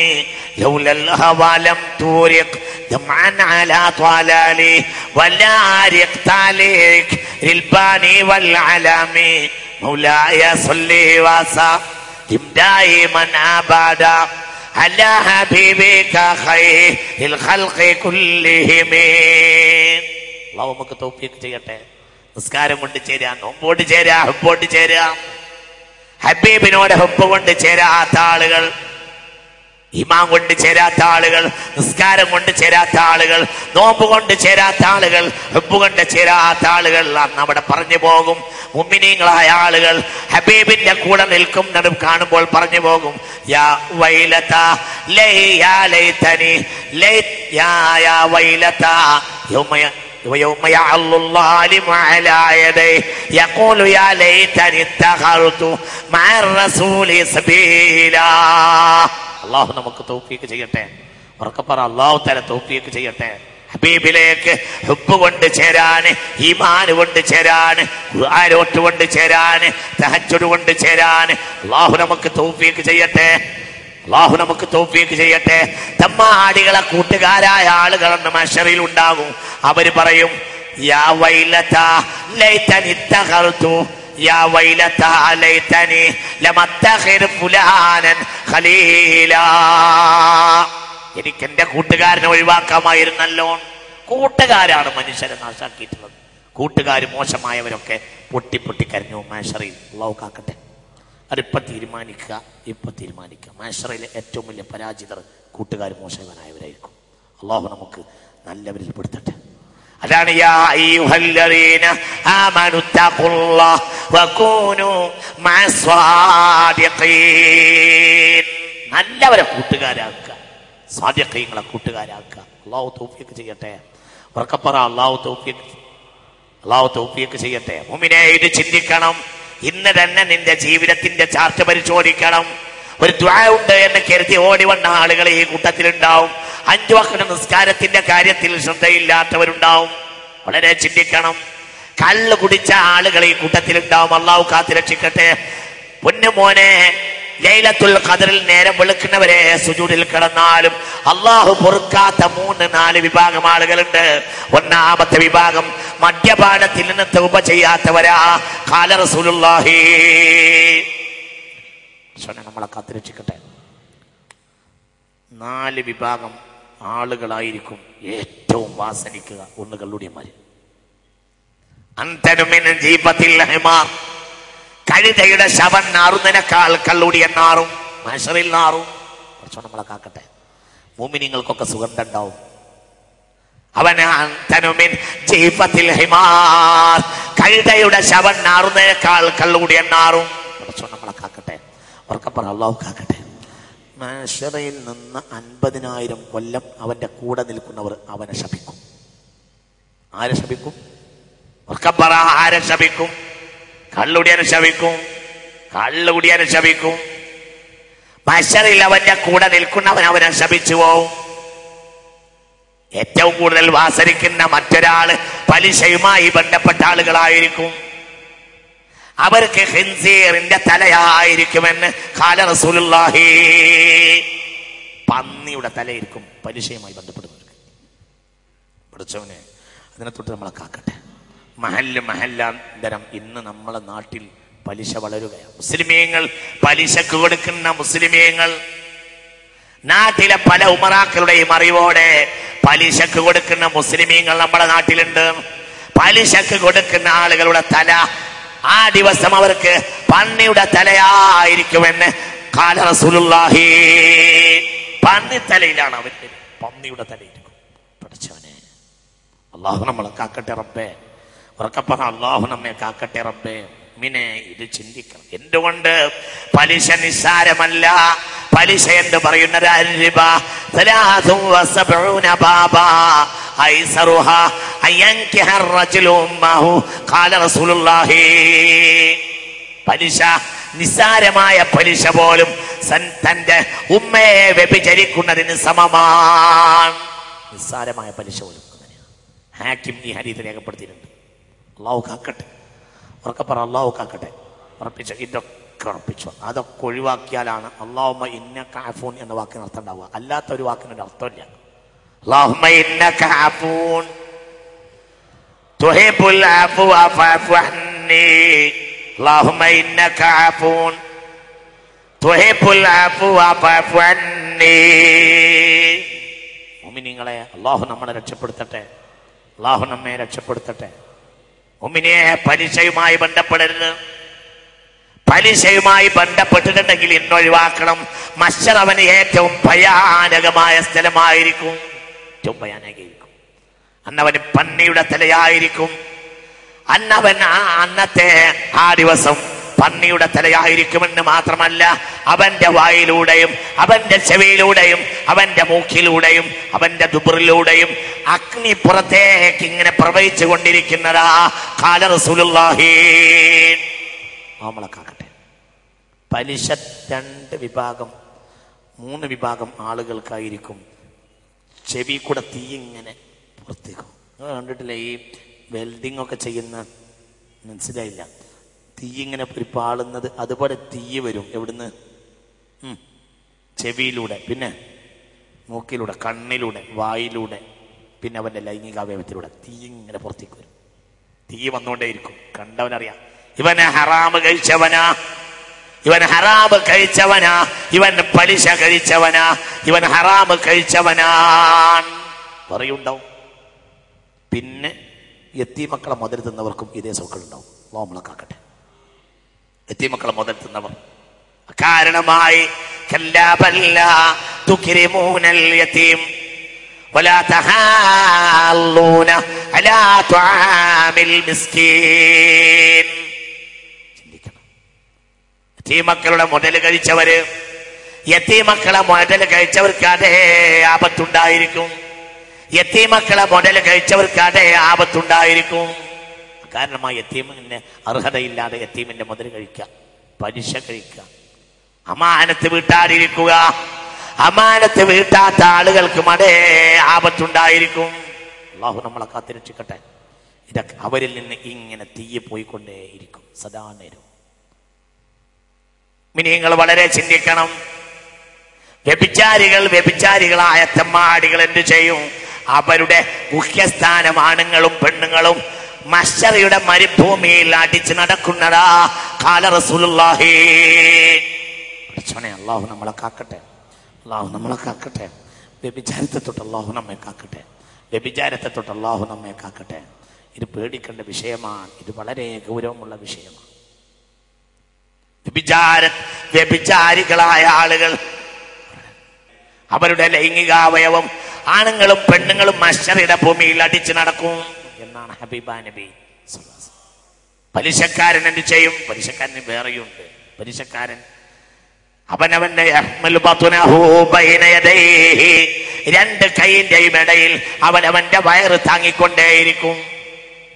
لولا الهوى لم تورق دمعا على طلالي ولا عرقت عليك للباني والعلام مولاي صلي وسلم دائما ابدا على حبيبك خير الخلق كلهم. അല്ലാഹു നമുക്ക് തൗഫീഖ് ചെയ്യട്ടെ. നിസ്കാരം കൊണ്ട് ചേരാ, നോമ്പോട് ചേരാ, ഹുബ്ബോട് ചേരാ. ഹബീബിനോട് ഹുബ്ബ് കൊണ്ട് ചേരാത്ത ആളുകൾ, ഈമാൻ കൊണ്ട് ചേരാത്ത ആളുകൾ, നിസ്കാരം കൊണ്ട് ചേരാത്ത ആളുകൾ, നോമ്പ് കൊണ്ട് ചേരാത്ത ആളുകൾ, ഹുബ്ബ് കൊണ്ട് ചേരാത്ത ആളുകൾ അന്ന് അവിടെ പറഞ്ഞു പോകും. മുഅ്മിനീങ്ങളായ ആളുകൾ ഹബീബിന്റെ കൂടെ നിൽക്കുന്നതും കാണുമ്പോൾ പറഞ്ഞു പോകും യാ വൈലത യാ ലൈതനി യാ വൈലത ويوم يعض الظالم على يديه يقول يا ليتني اتخذت مع الرسول سبيلا. അല്ലാഹു നമുക്ക് തൗഫീഖ് ചെയ്യട്ടെ. ഉറക്കെ പറ അല്ലാഹു തആല തൗഫീഖ് ചെയ്യട്ടെ. ഹബീബിലേക്ക് ഹുബ്ബ് കൊണ്ട് ചേരാന്, ഈമാൻ കൊണ്ട് ചേരാന്, ഖുർആനോട്ട് കൊണ്ട് ചേരാന്, തഹജ്ജുദ് കൊണ്ട് ചേരാന് അല്ലാഹു നമുക്ക് തൗഫീഖ് ചെയ്യട്ടെ. അല്ലാഹു നമുക്ക് തൗഫീഖ് ചെയ്യട്ടെ. തമ്മാടികളെ കൂട്ടുകാരായ ആളുകളെന്ന് മഹ്ശറിൽ ഉണ്ടാകും. അവര് പറയും യാ വൈലത ലൈതനി തഖർതു യാ വൈലത ലൈതനി ലമത്തഖിർ ഫുലാനൻ ഖലീലാ. എനിക്ക് എന്റെ കൂട്ടുകാരനെ ഒഴിവാക്കാമായിരുന്നല്ലോ. കൂട്ടുകാരാണ് മനുഷ്യരെ നാശാക്കിയിട്ടുള്ളത്. കൂട്ടുകാർ മോശമായവരൊക്കെ പൊട്ടി പൊട്ടി കരഞ്ഞു മഹ്ശറിൽ. അല്ലാഹു കാക്കട്ടെ. അതിപ്പം തീരുമാനിക്കുക, ഇപ്പം തീരുമാനിക്കുക. മഹ്ശറിലെ ഏറ്റവും വലിയ പരാജിതർ കൂട്ടുകാർ മോശമായവരായിരിക്കും. അല്ലാഹു നമുക്ക് നല്ലവരിൽ പെടുത്തട്ടെ. അതാണ് യാ അയ്യുഹല്ലദീന ആമനു തഖുല്ലാഹ വകൂനു മഅസ്സാദിഖീൻ. നല്ലവരെ കൂട്ടുകാരാക്കുക, സാദിഖീങ്ങളെ കൂട്ടുകാരാക്കുക. അല്ലാഹു തൗഫീഖ് ചെയ്യട്ടെ. ഉറക്കപ്പറ അല്ലാഹു തൗഫീഖ് ചെയ്യട്ടെ. മുഅ്മിനേ ഇത് ചിന്തിക്കണം. ഇന്ന് തന്നെ നിന്റെ ജീവിതത്തിന്റെ ചാർട്ട് പരിശോധിക്കണം. ഒരു ദുആ ഉണ്ട് എന്ന് കരുതി ഓടി വന്ന ആളുകൾ ഈ കൂട്ടത്തിലുണ്ടാവും. 5 വഖ്ത് നിസ്കാരത്തിന്റെ കാര്യത്തിൽ ശ്രദ്ധയില്ലാത്തവരുണ്ടാവും. വളരെ ചിന്തിക്കണം. കള്ള് കുടിച്ച ആളുകൾ ഈ കൂട്ടത്തിലുണ്ടാവും. അല്ലാഹു കാത്തുരക്ഷിക്കട്ടെ. പൊന്നുമോനെ, ലൈലത്തുൽ ഖദറിൽ നേരം വെളുക്കുന്നവരെ സുജൂദിൽ കിടന്നാലും അല്ലാഹു പൊറുക്കാത്ത 3-4 വിഭാഗം ആളുകളുണ്ട്. ഒന്നാമത്തെ വിഭാഗം മദ്യപാനത്തിൽ നിന്ന് തൗബ ചെയ്യാത്തവരാ. ഖാല റസൂലുള്ളാഹി. നമ്മളെ കാത്തുരക്ഷിക്കട്ടെ. 4 വിഭാഗം ആളുകളായിരിക്കും ഏറ്റവും വാസനിക്കുക. ഒന്ന് കള്ളുടിയന്മാര്. അന്തനുമിൻ ജീവത്തിൽ ഹിമാർ. കഴുതയുടെ ശവം നാറുന്നതിനേക്കാൾ കള്ളുടിയൻ നാറും, മഹ്ശറിൽ നാറും. കുറച്ചോ നമ്മളെ കാക്കട്ടെ. മുഅ്മിനീങ്ങൾക്കൊക്കെ സുഗന്ധം ഉണ്ടാവും. അവന് അന്തനുമിൻ ജീവത്തിൽ ഹിമാർ. കഴുതയുടെ ശവം നാറുന്നതിനേക്കാൾ കള്ളുടിയൻ നാറും. കുറച്ചോ നമ്മളെ കാക്കട്ടെ. ഉറക്കപ്പറ അല്ലാഹു കാക്കട്ടെ. മഹ്ശറിൽ നിന്ന് 50,000 കൊല്ലം അവന്റെ കൂടെ നിൽക്കുന്നവർ അവനെ ശപിക്കും. ആരെ ശപിക്കും? പറ, ആരെ ശപിക്കും? കള്ളുടിയനെ ശപിക്കും, കള്ളുകുടിയനെ ശപിക്കും. മഹ്ശറിൽ അവന്റെ കൂടെ നിൽക്കുന്നവൻ അവനെ ശപിച്ചു പോവും. ഏറ്റവും കൂടുതൽ വാസരിക്കുന്ന മറ്റൊരാള് പലിശയുമായി ബന്ധപ്പെട്ട ആളുകളായിരിക്കും. അവർക്ക് ഖിൻസീറിന്റെ തലയായിരിക്കുമെന്ന് ഖാല റസൂലുള്ളാഹി. പന്നിയുടെ തലയിരിക്കും പലിശയുമായി ബന്ധപ്പെടുന്നവർക്ക്. പഠിച്ചവനെ, അതിനെ തൊട്ട് നമ്മളെ കാക്കട്ടെ. മഹല്ലാന്തരം ഇന്ന് നമ്മളെ നാട്ടിൽ പലിശ വളരുകയാണ്. മുസ്ലിമീങ്ങൾ പലിശക്ക് കൊടുക്കുന്ന മുസ്ലിമീങ്ങൾ, നാട്ടിലെ പല ഉമറാക്കളുടെയും അറിവോടെ പലിശക്ക് കൊടുക്കുന്ന മുസ്ലിമീങ്ങൾ നമ്മുടെ നാട്ടിലുണ്ട്. പലിശക്ക് കൊടുക്കുന്ന ആളുകളുടെ തല ആ ദിവസം അവർക്ക് പന്നിയുടെ തലയായിരിക്കുമെന്ന് ഖാല റസൂലുള്ളാഹി. പന്നിത്തലയിലാണ് അവർക്ക്, പന്നിയുടെ തലയിരിക്കും. പഠിച്ചവനെ, അള്ളാഹു നമ്മളെ കാക്കട്ടെ റബ്ബേ. ഉറക്കപ്പറ, അള്ളാഹു നമ്മെ കാക്കട്ടെ റബ്ബേ. മിനെ ഇത് ചിന്തിക്കണം. എന്തുകൊണ്ട് പലിശ നിസ്സാരമല്ല? പലിശ എന്ന് പറയുന്നത് പലിശ നിസ്സാരമായ പലിശ പോലും തന്റെ ഉമ്മയെ വ്യഭിചരിക്കുന്നതിന് സമമാണ്. നിസ്സാരമായ പലിശ പോലും ഹാക്കിം ഈ ഹദീസ് രേഖപ്പെടുത്തിയിട്ടുണ്ട്. അള്ളാഹു കാക്കട്ടെ. ഉറക്കെ പറ, അള്ളാഹു കാക്കട്ടെ. ഉറപ്പിച്ചോ, ഇതൊക്കെ ഉറപ്പിച്ചോ. അതൊക്കെ ഒഴിവാക്കിയാലാണ് അല്ലാഹുമ്മ ഇന്നക അഫൂൻ എന്ന വാക്കിന് അർത്ഥം ഉണ്ടാവുക. അല്ലാത്ത ഒരു വാക്കിനൊരു അർത്ഥമില്ല. അല്ലാഹുമ്മ ഇന്നക അഫൂൻ തുഹിബ്ബുൽ അഫ്വ ഫഅഫു അന്നി. അല്ലാഹുമ്മ ഇന്നക അഫൂൻ തുഹിബ്ബുൽ അഫ്വ ഫഅഫു അന്നി. മുഅ്മിനീങ്ങളെ, അല്ലാഹു നമ്മളെ രക്ഷപ്പെടുത്തട്ടെ. അല്ലാഹു നമ്മെ രക്ഷപ്പെടുത്തട്ടെ. മുഅ്മിനേ, പലിശയുമായി ബന്ധപ്പെടരുത്. പലിശയുമായി ബന്ധപ്പെട്ടിട്ടുണ്ടെങ്കിൽ ഇന്നൊഴിവാക്കണം. മഹ്ശർ അവന് ഏറ്റവും ഭയാനകമായ സ്ഥലമായിരിക്കും. ഏറ്റവും ഭയാനകമായിരിക്കും. അന്നവന് പന്നിയുടെ തലയായിരിക്കും. അന്നത്തെ ആ ദിവസം പന്നിയുടെ തലയായിരിക്കുമെന്ന് മാത്രമല്ല, അവന്റെ വായിലൂടെയും അവന്റെ ചെവിയിലൂടെയും അവന്റെ മൂക്കിലൂടെയും അവന്റെ ദുബറിലൂടെയും അഗ്നി പുറത്തേക്ക് ഇങ്ങനെ പ്രവഹിച്ചു കൊണ്ടിരിക്കുന്നതാ. ഖാല റസൂലുള്ളാഹി. നമ്മളെ കാക്കട്ടെ. പലിശ 2 വിഭാഗം 3 വിഭാഗം ആളുകൾക്കായിരിക്കും. ചെവി കൂടെ തീ ഇങ്ങനെ പുറത്തേക്കും. കണ്ടിട്ടില്ല ഈ വെൽഡിംഗ് ഒക്കെ ചെയ്യുന്ന? മനസ്സിലായില്ല. തീ ഇങ്ങനെ പാളുന്നത്, അതുപോലെ തീ വരും. എവിടുന്ന്? ചെവിയിലൂടെ, പിന്നെ മൂക്കിലൂടെ, കണ്ണിലൂടെ, വായിലൂടെ, പിന്നെ അവന്റെ ലൈംഗികാവയവത്തിലൂടെ തീ ഇങ്ങനെ പുറത്തേക്ക് വരും. തീ വന്നുകൊണ്ടേയിരിക്കും. കണ്ടവനറിയാം ഇവനെ ഹറാമ് കഴിച്ചവനാ, ഇവൻ ഹറാമ് കഴിച്ചവനാ, ഇവൻ പലിശ കഴിച്ചവനാ, ഇവൻ ഹറാമ് കഴിച്ചവനാൻ പറയുണ്ടാവും. പിന്നെ യത്തീമക്കളെ മുതൽ തിന്നവർക്കും ഇതേ സൗഖ്യമുണ്ടാവും. നമ്മളെ കാക്കട്ടെ. യത്തീമക്കളെ മുതൽ തിന്നവർ കാരണമായി യത്തീമക്കളുടെ മുതൽ കഴിച്ചവര്, യത്തീമക്കളെ മുതൽ കഴിച്ചവർക്ക് അതേ ആപത്തുണ്ടായിരിക്കും. യത്തീമക്കളെ മുതൽ കഴിച്ചവർക്ക് അതേ ആപത്തുണ്ടായിരിക്കും. കാരണമായി യത്തീമിന് അർഹതയില്ലാതെ യത്തീമിന്റെ മുതൽ കഴിക്കുക, പലിശ കഴിക്കുക, അമാനത്ത് വീട്ടാതിരിക്കുക. അമാനത്ത് വീട്ടാത്ത ആളുകൾക്കും അതേ ആപത്തുണ്ടായിരിക്കും. അള്ളാഹു നമ്മളെ കാത്തിരക്ഷിക്കട്ടെ. ഇതൊക്കെ അവരിൽ നിന്ന് ഇങ്ങനെ തീയെ പോയിക്കൊണ്ടേയിരിക്കും സദാ നേരം. നിങ്ങൾ വളരെ ചിന്തിക്കണം. വ്യഭിചാരികളായ തെമ്മാടികൾ എന്ത് ചെയ്യും? അവരുടെ മുഖ്യസ്ഥാനം ആണുങ്ങളും പെണ്ണുങ്ങളും മഹ്ശറിയുടെ മരുഭൂമിയിൽ അടിച്ച് നടക്കുന്നതാ. ഖാല റസൂലുള്ളാഹി. അല്ലാഹു നമ്മളെ കാക്കട്ടെ. അല്ലാഹു നമ്മളെ കാക്കട്ടെ. വ്യഭിചാരത്തെ തൊട്ട് അല്ലാഹു നമ്മെ കാക്കട്ടെ. വ്യഭിചാരത്തെ തൊട്ട് അല്ലാഹു നമ്മെ കാക്കട്ടെ. ഇത് പേടിക്കേണ്ട വിഷയമാണ്. ഇത് വളരെ ഗൗരവമുള്ള വിഷയമാണ്. വ്യഭിചാരികളായ ആളുകൾ അവരുടെ ലൈംഗികാവയവം ആണുങ്ങളും പെണ്ണുങ്ങളും മഹ്ശറിയുടെ ഭൂമിയിൽ അടിച്ചു നടക്കും എന്നാണ് ഹബീബ നബി. പലിശക്കാരൻ എന്ത് ചെയ്യും? പലിശക്കാരന് വേറെയുണ്ട്. പലിശക്കാരൻ അവനവന്റെ 2 കൈയിന്റെയും ഇടയിൽ അവനവന്റെ വയറ് താങ്ങിക്കൊണ്ടേയിരിക്കും.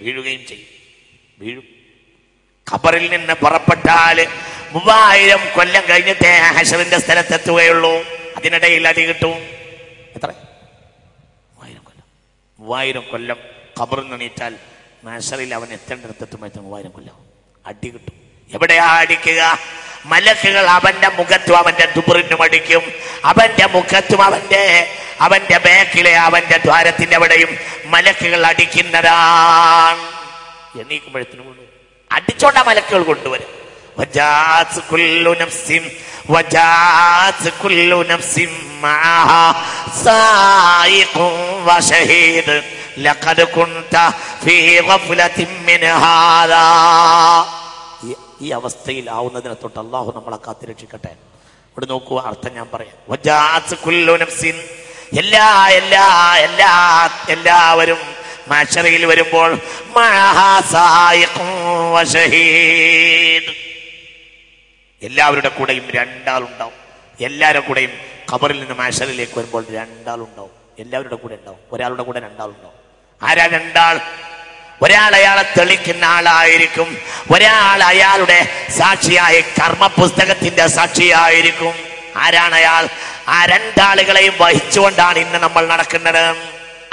വീഴുകയും ചെയ്യും. വീഴും. ഖബറിൽ നിന്ന് പുറപ്പെട്ടാൽ 3000 കൊല്ലം കഴിഞ്ഞിട്ടേ ഹശറിന്റെ സ്ഥലത്തെത്തുകയുള്ളൂ. അതിനിടയിൽ അടി കിട്ടും. എത്ര? 3000 കൊല്ലം ഖബറിൽ നിന്നീറ്റാൽ ഹശറിൽ അവൻ എത്തേണ്ടിടത്തെത്തുമ്പോഴത്തേക്കും 3000 കൊല്ലം അടി കിട്ടും. എവിടെയാ അടിക്കുക? മലക്കുകൾ അവന്റെ മുഖത്തും അവന്റെ ദുബറിനും അടിക്കും. അവന്റെ മുഖത്തും അവന്റെ ബാക്കിലെ അവന്റെ ദ്വാരത്തിന്റെ അവിടെയും മലക്കുകൾ അടിക്കുന്നതാണ്. എണീക്കുമ്പോഴത്തേനും അടിച്ചോണ്ടാ മലക്കുകൾ കൊണ്ടുവരും. വജാഅത് കുല്ലു നഫ്സിൻ മഅഹാ സായിഖുൻ വശഹീദ് ലഖദ് കുൻത ഫീ ഗഫ്ലത്തിൻ മിൻ ഹാദാ. ഈ അവസ്ഥയിൽ ആവുന്നതിനെ തൊട്ട് അള്ളാഹു നമ്മളെ കാത്തിരക്ഷിക്കട്ടെ. ഇവിടെ നോക്കൂ, അർത്ഥം ഞാൻ പറയാം. വജാഅത് കുല്ലു നഫ്സിൻ, എല്ലാവരും മഹ്ശറിൽ വരുമ്പോൾ മഅഹാ സായിഖുൻ വശഹീദ്, എല്ലാവരുടെ കൂടെയും രണ്ടാളുണ്ടാവും. എല്ലാവരുടെ കൂടെയും ഖബറിൽ നിന്ന് മഹ്ശറിലേക്ക് വരുമ്പോൾ രണ്ടാളുണ്ടാവും. എല്ലാവരുടെ കൂടെ ഉണ്ടാവും. ഒരാളുടെ കൂടെ രണ്ടാളുണ്ടാവും. ആരാ രണ്ടാൾ? ഒരാൾ അയാളെ തെളിക്കുന്ന ആളായിരിക്കും, ഒരാൾ അയാളുടെ സാക്ഷിയായ കർമ്മ പുസ്തകത്തിന്റെ സാക്ഷിയായിരിക്കും. ആരാണ് അയാൾ? ആ രണ്ടാളുകളെയും വഹിച്ചുകൊണ്ടാണ് ഇന്ന് നമ്മൾ നടക്കുന്നത്.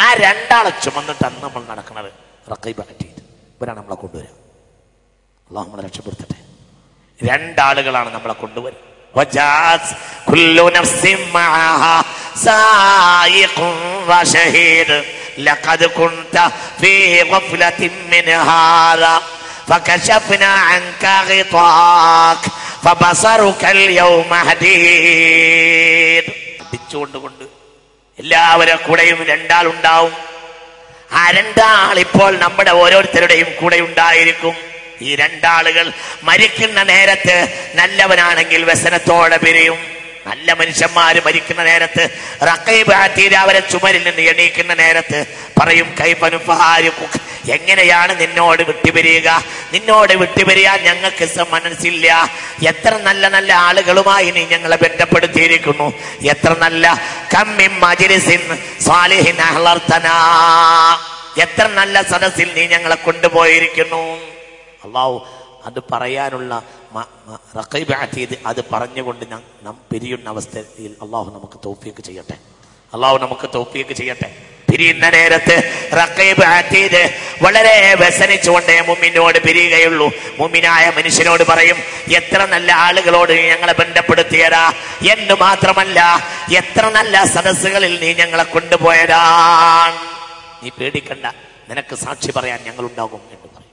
ആ രണ്ടാളെ ചുമന്നിട്ടാണ് നമ്മൾ നടക്കുന്നത്. റഖീബ് അതീദ് ഇവരാണ് നമ്മളെ കൊണ്ടുവരിക. അല്ലാഹു നമ്മളെ രക്ഷപ്പെടുത്തട്ടെ. രണ്ടാളുകളാണ് നമ്മളെ കൊണ്ടുവരിക. വജാഅത് കുല്ലു നഫ്സിൻ മഅഹാ സായിഖുൻ വശഹീദ് ലഖദ് കുൻത ഫീ ഗഫ്ലത്തിൻ മിൻ ഹാദാ ഫകശഫ്നാ അൻക ഗിതാക് ഫബസറുക അൽയൗമ ഹദീദ്. അടിച്ചുകൊണ്ട് എല്ലാവരുടെ കൂടെയും രണ്ടാളുണ്ടാവും. ആ രണ്ടാൾ ഇപ്പോൾ നമ്മുടെ ഓരോരുത്തരുടെയും കൂടെ ഉണ്ടായിരിക്കും. ഈ രണ്ടാളുകൾ മരിക്കുന്ന നേരത്ത് നല്ലവനാണെങ്കിൽ വ്യസനത്തോടെ പിരിയും. നല്ല മനുഷ്യന്മാര് മരിക്കുന്ന നേരത്ത് റഖീബ് അതീദ് അവരെ ചുമരിൽ നിന്ന് എണീക്കുന്ന നേരത്ത് പറയും, കൈഫ നുഫാരിഖുക, എങ്ങനെയാണ് നിന്നോട് വിട്ടുപിരിയുക? നിന്നോട് വിട്ടുപിരിയാൻ ഞങ്ങൾക്ക് മനസ്സില്ല. എത്ര നല്ല നല്ല ആളുകളുമായി നീ ഞങ്ങളെ ബന്ധപ്പെടുത്തിയിരിക്കുന്നു. എത്ര നല്ല കമ്മിൻ മജ്ലിസിൻ സാലിഹിൻ അഹ്ലർതനാ, എത്ര നല്ല സദസ്സിൽ നീ ഞങ്ങളെ കൊണ്ടുപോയിരിക്കുന്നു. അല്ലാഹു അത് പറയാനുള്ള റഖീബ് അതീദ് അത് പറഞ്ഞുകൊണ്ട് നാം പിരിയുന്ന അവസ്ഥയിൽ അല്ലാഹു നമുക്ക് തൗഫീഖ് ചെയ്യട്ടെ. അല്ലാഹു നമുക്ക് തൗഫീഖ് ചെയ്യട്ടെ. പിരിയുന്ന നേരത്ത് റഖീബ് അതീദ് വളരെ വ്യസനിച്ചുകൊണ്ടേ മുഅ്മിനോട് പിരിയുകയുള്ളൂ. മുഅ്മിനായ മനുഷ്യനോട് പറയും, എത്ര നല്ല ആളുകളോട് ഞങ്ങളെ ബന്ധപ്പെടുത്തിയതാ, എന്ന് മാത്രമല്ല എത്ര നല്ല സദസ്സുകളിൽ നീ ഞങ്ങളെ കൊണ്ടുപോയതാണ്. നീ പേടിക്കണ്ട, നിനക്ക് സാക്ഷി പറയാൻ ഞങ്ങളുണ്ടാകും എന്ന് പറയും.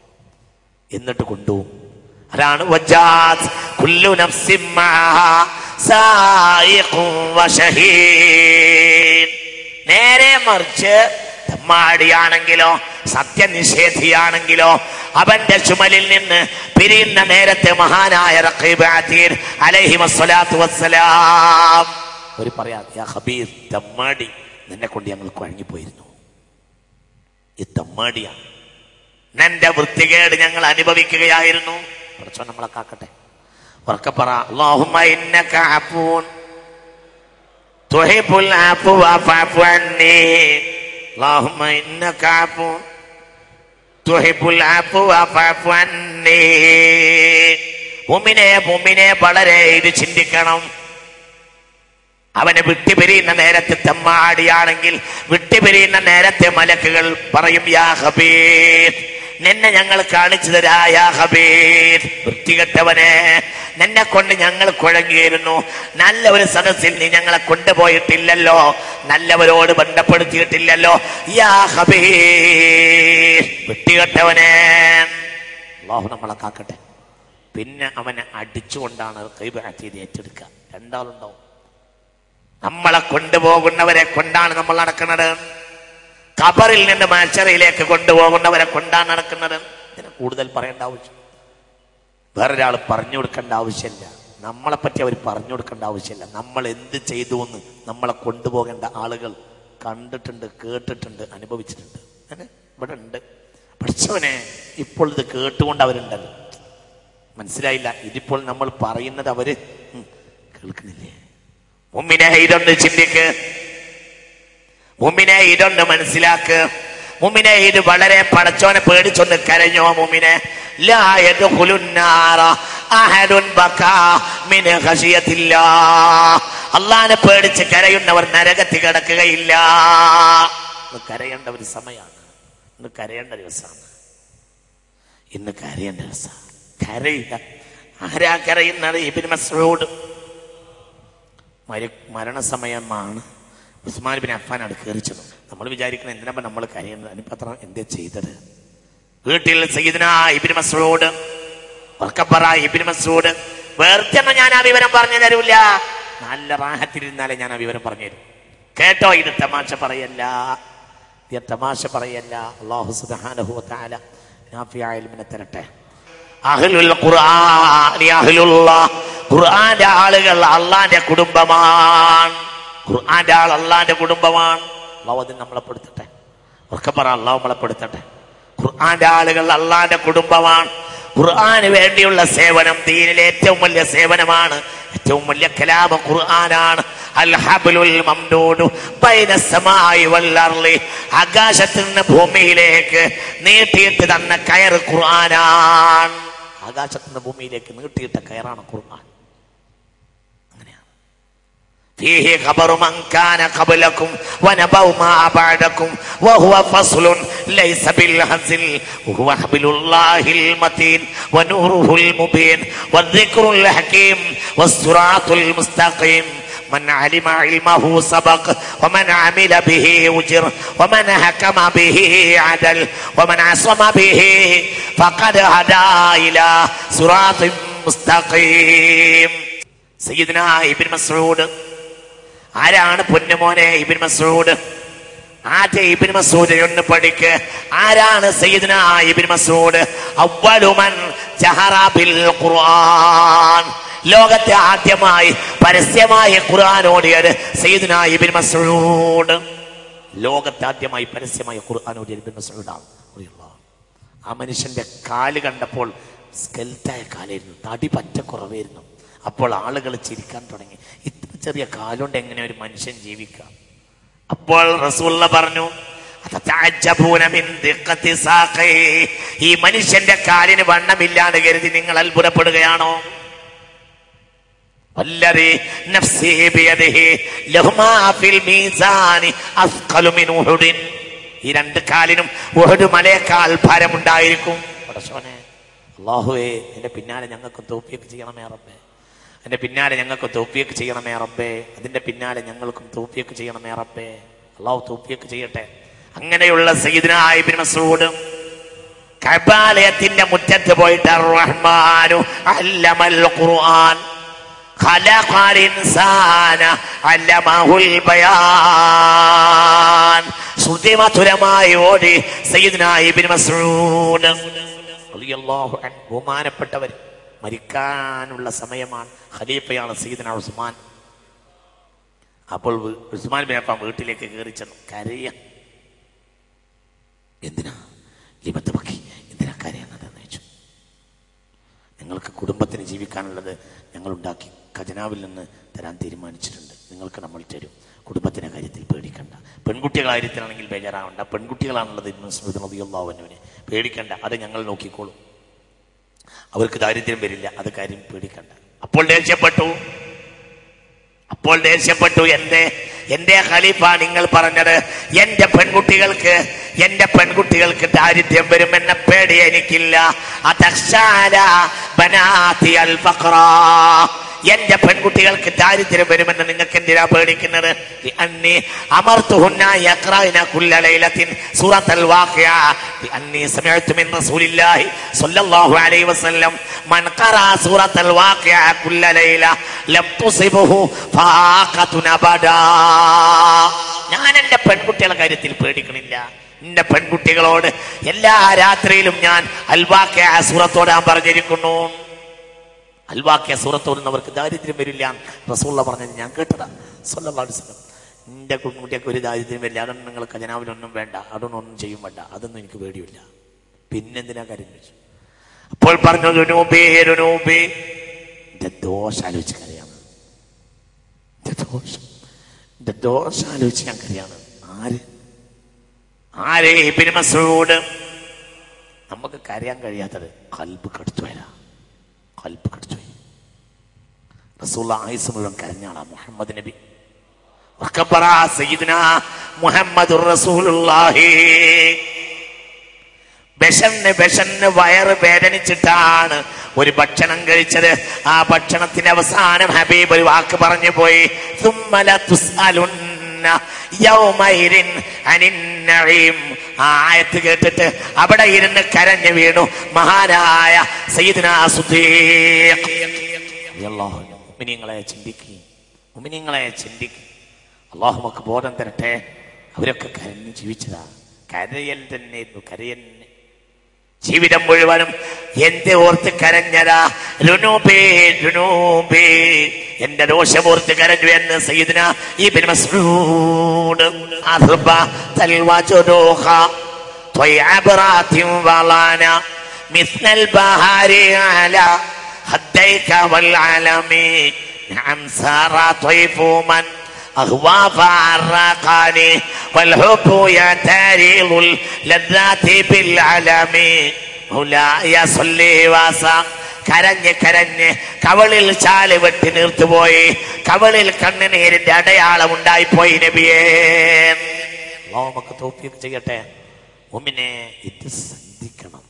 എന്നിട്ട് കൊണ്ടുപോകും. അതാണ് വജാഅത് കുല്ലു നഫ്സിൻ മഅഹാ സായിഖുൻ വശഹീദ്. നേരെ മറിച്ച് തെമ്മാടിയാണെങ്കിലോ സത്യനിഷേധിയാണെങ്കിലോ അവന്റെ ചുമലിൽ നിന്ന് പിരിയുന്ന നേരത്തെ മഹാനായ റഖീബ് അതീദ് അലൈഹി വസ്സലാത്തു വസ്സലാം ഒരു പറയാ, യാ ഖബീർ, തെമ്മാടി, നിന്നെ കൊണ്ട് ഞങ്ങൾ കുഴങ്ങിപ്പോയിരുന്നു. ഈ തെമ്മാടിയാണ്, നിന്റെ വൃത്തികേട് ഞങ്ങൾ അനുഭവിക്കുകയായിരുന്നു. കുറച്ചോ നമ്മളെ കാക്കട്ടെ. ഉറക്കെ പറ, അല്ലാഹുമ്മ ഇന്നക അഫൂൻ തുഹിബ്ബുൽ അഫ്വ ഫഅഫു അന്നി. അല്ലാഹുമ്മ ഇന്നക അഫൂൻ തുഹിബ്ബുൽ അഫ്വ ഫഅഫു അന്നി. മുഅ്മിനെ വളരെ ഇത് ചിന്തിക്കണം. അവനെ വിട്ടുപിരിയുന്ന നേരത്തെ തെമ്മാടിയാണെങ്കിൽ വിട്ടുപിരിയുന്ന നേരത്തെ മലക്കുകൾ പറയും, യാ ഖബീർ, നിന്നെ ഞങ്ങൾ കാണിച്ചു തരാ. യാ ഖബീർ, വൃത്തികെട്ടവനെ, നിന്നെ കൊണ്ട് ഞങ്ങൾ കുഴങ്ങിയിരുന്നു. നല്ല ഒരു സദസ്സിൽ നീ ഞങ്ങളെ കൊണ്ടുപോയിട്ടില്ലല്ലോ, നല്ലവരോട് ബന്ധപ്പെടുത്തിയിട്ടില്ലല്ലോ. യാ ഖബീർ, വൃത്തികെട്ടവനെ. അല്ലാഹു നമ്മളെ കാക്കട്ടെ. പിന്നെ അവനെ അടിച്ചുകൊണ്ടാണ് റഖീബ് അതീദ് ഏറ്റെടുക്കുക. രണ്ടാളുണ്ടാവും. നമ്മളെ കൊണ്ടുപോകുന്നവരെ കൊണ്ടാണ് നമ്മൾ നടക്കുന്നത്. ഖബറിൽ നിന്ന് മഹ്ശറിലേക്ക് കൊണ്ടുപോകുന്നവരെ കൊണ്ടാണ് നടക്കുന്നത്. ഇതിന് കൂടുതൽ പറയേണ്ട ആവശ്യം, വേറൊരാൾ പറഞ്ഞു കൊടുക്കേണ്ട ആവശ്യമില്ല. നമ്മളെപ്പറ്റി അവർ പറഞ്ഞു കൊടുക്കേണ്ട ആവശ്യമില്ല. നമ്മൾ എന്ത് ചെയ്തു എന്ന് നമ്മളെ കൊണ്ടുപോകേണ്ട ആളുകൾ കണ്ടിട്ടുണ്ട്, കേട്ടിട്ടുണ്ട്, അനുഭവിച്ചിട്ടുണ്ട്. ഇവിടെ ഉണ്ട്. പഠിച്ചവനെ, ഇപ്പോൾ ഇത് കേട്ടുകൊണ്ട് അവരുണ്ടല്ലോ. മനസ്സിലായില്ല, ഇതിപ്പോൾ നമ്മൾ പറയുന്നത് അവര് കേൾക്കുന്നില്ലേ? മുഅ്മിനേ, ഇതൊന്ന് ചിന്തിക്ക്. മുഅ്മിനേ, ഇതൊന്ന് മനസ്സിലാക്ക്. മുഅ്മിനെ ഇത് വളരെ പടച്ചോനെ പേടിച്ചൊന്ന് കരഞ്ഞോ മുഅ്മിനെ. ലാ യദ്ഖുലുൻ നാറ അഹദുൻ ബകാ മിൻ ഖശിയത്തില്ലാഹ്. അല്ലാഹനെ പേടിച്ച് കരയുന്നവർ നരകത്തിൽ കിടക്കുകയില്ല. കരയേണ്ട ഒരു സമയമാണ്. ഇന്ന് കരയേണ്ട ദിവസമാണ്. ഇന്ന് കരയേണ്ട ദിവസമാണ്. കരയില്ല. ആരാ കരയുന്നത്? ഇബ്നു മസ്ഊദ്. മരണസമയമാണ്. ഉസ്മാൻ ബിൻ അഫ്ഫാൻ ആണ് കയറിച്ചത്. നമ്മൾ വിചാരിക്കണം എന്തിനാ നമ്മൾ കരയുന്നത്? അതിനിപ്പത്ര എന്തേ ചെയ്തത്? വീട്ടിൽ സയ്യിദുനാ ഇബ്നു മസ്ഊദ്, ഇബ്നു മസ്ഊദ് വേർത്തെ ഞാൻ ആ വിവരം പറഞ്ഞു തരൂല. നല്ല റാഹത്തിലിരുന്നാലേ ഞാൻ ആ വിവരം പറഞ്ഞു തരും. കേട്ടോ, ഇത് തമാശ പറയല്ല, ഇത് തമാശ പറയല്ല. അല്ലാഹു സുബ്ഹാനഹു വ തആല നാഫിയായ ഇൽമിനെ തരട്ടെ. അഹ്ലുൽ ഖുർആൻ അഹ്ലുല്ലാഹ്. ഖുർആന്റെ ആളുകൾ അള്ളാന്റെ കുടുംബമാണ്. ഖുർആന്റെ ആൾ അള്ളാന്റെ കുടുംബമാണ്. അല്ലാഹു അതിന് നമ്മളെ പെടുത്തട്ടെ. ഒക്കെ പറ, അല്ലാഹു നമ്മളെ പെടുത്തട്ടെ. ഖുർആന്റെ ആളുകൾ അള്ളാന്റെ കുടുംബമാണ്. ഖുർആന് വേണ്ടിയുള്ള സേവനം ദീനിലെ ഏറ്റവും വലിയ സേവനമാണ്. ഏറ്റവും വലിയ കലാമം ഖുർആനാണ്. അൽ ഹബ്ലുൽ മംദൂദു ബൈന സമാഇ വൽ അർളി. ആകാശത്തിൽ നിന്ന് ഭൂമിയിലേക്ക് നീട്ടിയിട്ട് തന്ന കയർ ഖുർആനാണ്. ആകാശത്തിൽ നിന്ന് ഭൂമിയിലേക്ക് നീട്ടിയിട്ട കയറാണ് ഖുർആൻ. അങ്ങനെയാണ്. ഫീഹി ഖബറു മൻ കാന ഖബ്ലകും വനബഉ മാ ബഅദകും വഹുവ ഫസ്ലുൻ ലൈസ ബിൽ ഹസിൽ വഹുവ ഹബ്ലുല്ലാഹിൽ മതീൻ വനൂറുഹുൽ മുബീൻ വദ്ദിക്റുൽ ഹകീം വസ്സിറാത്തുൽ മുസ്തഖീം. من علم علمه سبق ومن عمل به أجر ومن حكم به عدل ومن عصم به فقد هدى إلى صراط مستقيم. സയ്യിദുനാ ഇബ്നു മസ്ഊദ്. ആരാണ് പൊന്നുമോനെ ഇബ്നു മസ്ഊദ്? ആദ്യ ഇബ്നു മസ്ഊദ് ഒന്ന് പഠിക്ക്. ആരാണ് സയ്യിദുനാ ഇബ്നു മസ്ഊദ്? അവ്വലു മൻ ജഹറ ബിൽ ഖുർആൻ. ലോകത്തെ ആദ്യമായി പരസ്യമായ ഖുർആൻ ഓതിയത് സയ്യിദുനാ ഇബ്നു മസ്ഊദ്. ലോകത്തെ ആദ്യമായി പരസ്യമായ ഖുർആൻ ഓതിയത് ഇബ്നു മസ്ഊദാണ്. ആ മനുഷ്യന്റെ കാല് കണ്ടപ്പോൾ സ്കെൽറ്റായ കാലായിരുന്നു, തടി പറ്റ കുറവായിരുന്നു. അപ്പോൾ ആളുകൾ ചിരിക്കാൻ തുടങ്ങി, ഇത്ര ചെറിയ കാലുകൊണ്ട് എങ്ങനെ ഒരു മനുഷ്യൻ ജീവിക്കാം? അപ്പോൾ റസൂലുള്ള പറഞ്ഞു, ഈ മനുഷ്യന്റെ കാലിന് വണ്ണമില്ലാന്ന് കരുതി നിങ്ങൾ അത്ഭുതപ്പെടുകയാണോ? വല്ലദീ നഫ്സി ബിയദിഹി ലഹുമാ ഫിൽ മീസാനി അസ്ഖലു മിൻ ഉഹുദിൻ. ഈ രണ്ട് കാലിനും ഉഹുദ് മലയേക്കാൾ ഭാരമുണ്ടായിരിക്കും. പടച്ചോനെ അല്ലാഹുവേ, എന്റെ പിന്നാലെ ഞങ്ങൾക്ക് തൗഫീഖ് ചെയ്യണമേ റബ്ബേ. എന്റെ പിന്നാലെ ഞങ്ങൾക്ക് തൗഫീഖ് ചെയ്യണമേ റബ്ബേ. അതിന്റെ പിന്നാലെ ഞങ്ങൾക്കും തൗഫീഖ് ചെയ്യണമേ റബ്ബേ. അല്ലാഹു തൗഫീഖ് ചെയ്യട്ടെ. അങ്ങനെയുള്ള സയ്യിദുനാ ഇബ്നു മസ്ഊദ് കഅബാലയത്തിന്റെ മുറ്റത്ത് പോയിട്ട് അർ-റഹ്മാനു അല്ലമൽ ഖുർആൻ ഖലഖൽ ഇൻസാന അല്ലമഹുൽ ബയാൻ. ശ്രുതിമധുരമായി ഓടി സയ്യിദുനാ ഇബ്നു മസ്ഊദ് റളിയല്ലാഹു അൻഹു. ബഹുമാനപ്പെട്ടവർ മരിക്കാനുള്ള സമയമാണ്. ഖലീഫയാണ് സയ്യിദുനാ ഉസ്മാൻ. അപ്പോൾ ഉസ്മാൻ ബിൻ അഫ്ഫാൻ വീട്ടിലേക്ക് കയറി ചെന്നു. കരയ. എന്തിനാ ലിമത്ത് ബക്കി, എന്തിനാ കരയുന്നതെന്ന് ചോദിച്ചു. നിങ്ങൾക്ക് കുടുംബത്തിന് ജീവിക്കാനുള്ളത് ഞങ്ങൾ ഉണ്ടാക്കി ഖജനാവിൽ നിന്ന് തരാൻ തീരുമാനിച്ചിട്ടുണ്ട്. നിങ്ങൾക്ക് നമ്മൾ തരും. കുടുംബത്തിന്റെ കാര്യത്തിൽ പേടിക്കണ്ട. പെൺകുട്ടികളുടെ കാര്യത്തിലാണെങ്കിൽ ബേജാറാവണ്ട. പെൺകുട്ടികളാണുള്ളത് ഇബ്നു മസ്ഊദ് റളിയല്ലാഹു അൻഹുവിനെ. പേടിക്കണ്ട, അത് ഞങ്ങൾ നോക്കിക്കോളും. അവർക്ക് ദാരിദ്ര്യം വരില്ല, അത് കാര്യം പേടിക്കണ്ട. അപ്പോൾ ദേഷ്യപ്പെട്ടു. എന്റെ ഖലീഫ, നിങ്ങൾ പറഞ്ഞത് എന്റെ പെൺകുട്ടികൾക്ക് ദാരിദ്ര്യം വരുമെന്ന പേടി എനിക്കില്ല. അതഖ്ശാല ബനാതി അൽ ഫഖറ. എന്റെ പെൺകുട്ടികൾക്ക് ദാരിദ്ര്യം വരുമെന്ന് നിങ്ങൾക്ക് എന്തിനാ പേടിക്കുന്നത്? അന്നി അമർതുഹുന്ന യഖറഅന കുല്ല ലൈലത്തിൻ സൂറത്തുൽ വാഖിഅ അന്നി സമഅതു മിൻ റസൂലില്ലാഹി സ്വല്ലല്ലാഹു അലൈഹി വസല്ലം മൻ ഖറഅ സൂറത്തുൽ വാഖിഅ കുല്ല ലൈല ലം തുസിബഹു ഫാഖത്തുൻ അബദാ. ഞാൻ എന്റെ പെൺകുട്ടികളുടെ കാര്യത്തിൽ പേടിക്കണില്ല. എന്റെ പെൺകുട്ടികളോട് എല്ലാ രാത്രിയിലും ഞാൻ അൽ വാഖിഅ സൂറത്തോടാൻ പറഞ്ഞിരിക്കുന്നു. അൽവാക്കിയ സൂറത്തോടുന്നവർക്ക് ദാരിദ്ര്യം വരില്ല റസൂലുള്ള പറഞ്ഞത് ഞാൻ കേട്ടതാ സ്വല്ലല്ലാഹു അലൈഹി വസല്ലം. എന്റെ കുട്ടിയൊക്കെ ഒരു ദാരിദ്ര്യം വരില്ല. അതൊന്നും നിങ്ങൾ ഖജനാവിനൊന്നും വേണ്ട, അതൊന്നും ചെയ്യും വേണ്ട, അതൊന്നും എനിക്ക് പേടിയില്ല. പിന്നെന്തിനാ കാര്യം ചോദിച്ചു. അപ്പോൾ പറഞ്ഞു, എന്റെ ദോഷം ആലോചിച്ച് കരയാണ്. എന്റെ ദോഷം ആലോചിച്ച് ഞാൻ കരയാണ്. ആരേ ഇബ്നു മസ്ഊദ്. നമുക്ക് കരയാൻ കഴിയാത്തത് ഖൽബ് കടിച്ചു പോയതാ. ഖൽബ് കടിച്ചു പോയി. റസൂലുള്ളാഹി ആയുസ് മുഴുവൻ കരഞ്ഞാളാ മുഹമ്മദ് നബി. സയ്യിദുനാ മുഹമ്മദുർ റസൂലുള്ളാഹി. വിശന്ന് വയറ് വേദനിച്ചിട്ടാണ് ഒരു ഭക്ഷണം കഴിച്ചത്. ആ ഭക്ഷണത്തിന്റെ അവസാനം ഹബീബ് ഒരു വാക്ക് പറഞ്ഞു പോയി, സുമ്മല തുസ്അലുന്ന യൗമൈരിൻ അനിൻ നഈം. ആ ആയത്ത് കേട്ടിട്ട് അവിടെ ഇരുന്ന് കരഞ്ഞു വീണു മഹാനായ സയ്യിദുനാ സിദ്ദീഖ് റളിയല്ലാഹു അൻഹു. മുഅ്മിനീങ്ങളെ ചിന്തിക്കുക. അല്ലാഹു നമുക്ക് ബോധം തരട്ടെ. അവരൊക്കെ കരഞ്ഞ് ജീവിച്ചതാ. കരയൽ തന്നെ ജീവിതം മുഴുവനും എന്റെ ഓർത്ത് കരഞ്ഞതാ. രുനൂബേ എന്റെ ദോഷമോർത്ത് കരഞ്ഞു എന്ന് സയ്യിദുനാ ഇബ്നു മസ്ഊദ്. അർബ തൽവജുദുഖ ത്വയബ്റാതിൻ വലാന മിസ്ലൽ ബഹാരി അലാ ഹദ്ദൈക വൽ അലമി നഅം സാറാ ത്വയ്ഫുമൻ أهوى فعرقاني والحب يتاريض اللذات بالعلم مولاي صلي وسلم. കരഞ്ഞ് കവളിൽ ചാല് വെട്ടി നീർത്തുപോയി. കവളിൽ കണ്ണുനീരിന്റെ അടയാളം ഉണ്ടായിപ്പോയി നബിയേ. നമുക്ക് തൗഫീഖ് ചെയ്യട്ടെ. മുഅ്മിനെ ഇത് ശ്രദ്ധിക്കണം,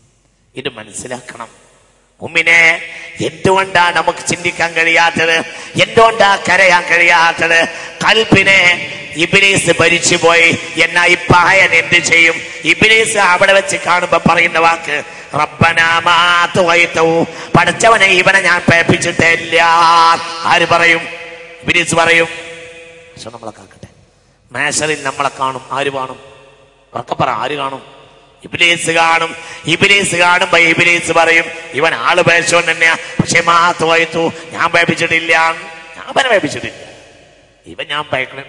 ഇത് മനസ്സിലാക്കണം. മുഅ്മിനെ എന്തുകൊണ്ടാ നമുക്ക് ചിന്തിക്കാൻ കഴിയാത്തത്? എന്തുകൊണ്ടാ കരയാൻ കഴിയാത്തത്? ഖൽബിനെ ഇബ്ലീസ് ഭരിച്ചുപോയി. എന്നാ ഇപ്പായൻ എന്ത് ചെയ്യും? ഇബ്ലീസ് അവിടെ വെച്ച് കാണുമ്പോ പറയുന്ന വാക്ക് റബ്ബനാ മാ തുഗൈതഹു, പടച്ചവനെ ഇവനെ ഞാൻ പേപ്പിച്ചിട്ടില്ല. ആര് പറയും? ഇബ്ലീസ് പറയും. പക്ഷെ നമ്മളെ കാക്കട്ടെ, മേശറിൽ നമ്മളെ കാണും. ആര് കാണും? ഉറക്കപ്പറ, ആര് കാണും? ഇബ്ലീസ് കാണും. ഇബ്ലീസ് കാണുമ്പോ ഇബ്ലീസ് പറയും ഇവൻ ആള് പേശോൻ തന്നെയാ, പക്ഷെ മാ തുഗൈതു, ഞാൻ പേപ്പിച്ചിട്ടില്ല. ഇവൻ ഞാൻ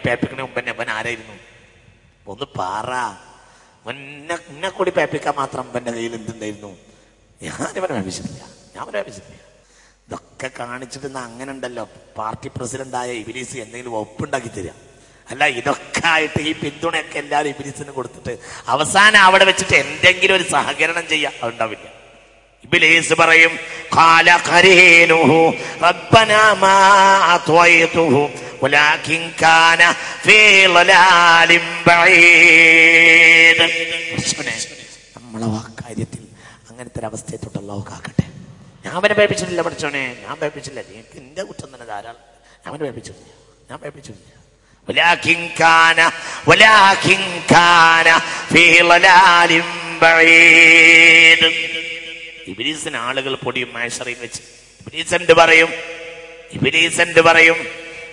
പേപ്പിക്കണ മുമ്പ് തന്നെ ഇവൻ ആരായിരുന്നു? ഒന്ന് പാറ. എന്നെ കൂടി പേപ്പിക്കാൻ മാത്രം ഇവന്റെ കയ്യിൽ എന്തുണ്ടായിരുന്നു? ഞാനിവനെ പേപ്പിച്ചിട്ടില്ല. ഇതൊക്കെ കാണിച്ചിട്ട് അങ്ങനെ ഉണ്ടല്ലോ, പാർട്ടി പ്രസിഡന്റായ ഇബ്ലീസ് എന്തെങ്കിലും ഒപ്പുണ്ടാക്കി തരിക. അല്ല, ഇതൊക്കെ ആയിട്ട് ഈ പിന്തുണയൊക്കെ എല്ലാവരും ഇബ്ലീസിന് കൊടുത്തിട്ട് അവസാനം അവിടെ വെച്ചിട്ട് എന്തെങ്കിലും ഒരു സഹകരണം ചെയ്യാം, അതുണ്ടാവില്ല. ഇബ്ലീസ് പറയും ഖാല ഖരീനുഹു റബ്ബനാ മാ അത്വൈതുഹു വലാകിൻ കാന ഫീ ളലാലിൻ ബഈദ്. നമ്മളെ വാക്കാര്യത്തിൽ അങ്ങനത്തെ ഒരു അവസ്ഥയെ തൊട്ട് അല്ലാഹു കാക്കട്ടെ. ഞാൻ അവനെ പേപ്പിച്ചിട്ടില്ല പഠിച്ചോനെ, ഞാൻ പേപ്പിച്ചില്ല. എനിക്ക് എന്റെ കുറ്റം തന്നെ ധാരാളം. ഞാൻ അവനെ പേപ്പിച്ചിട്ടില്ല. ولكن كان في ضلال بعيد. ഇബ്ലീസിന് ആളുകൾ പൊടിയും മഹ്ശറിൽ വെച്ച്.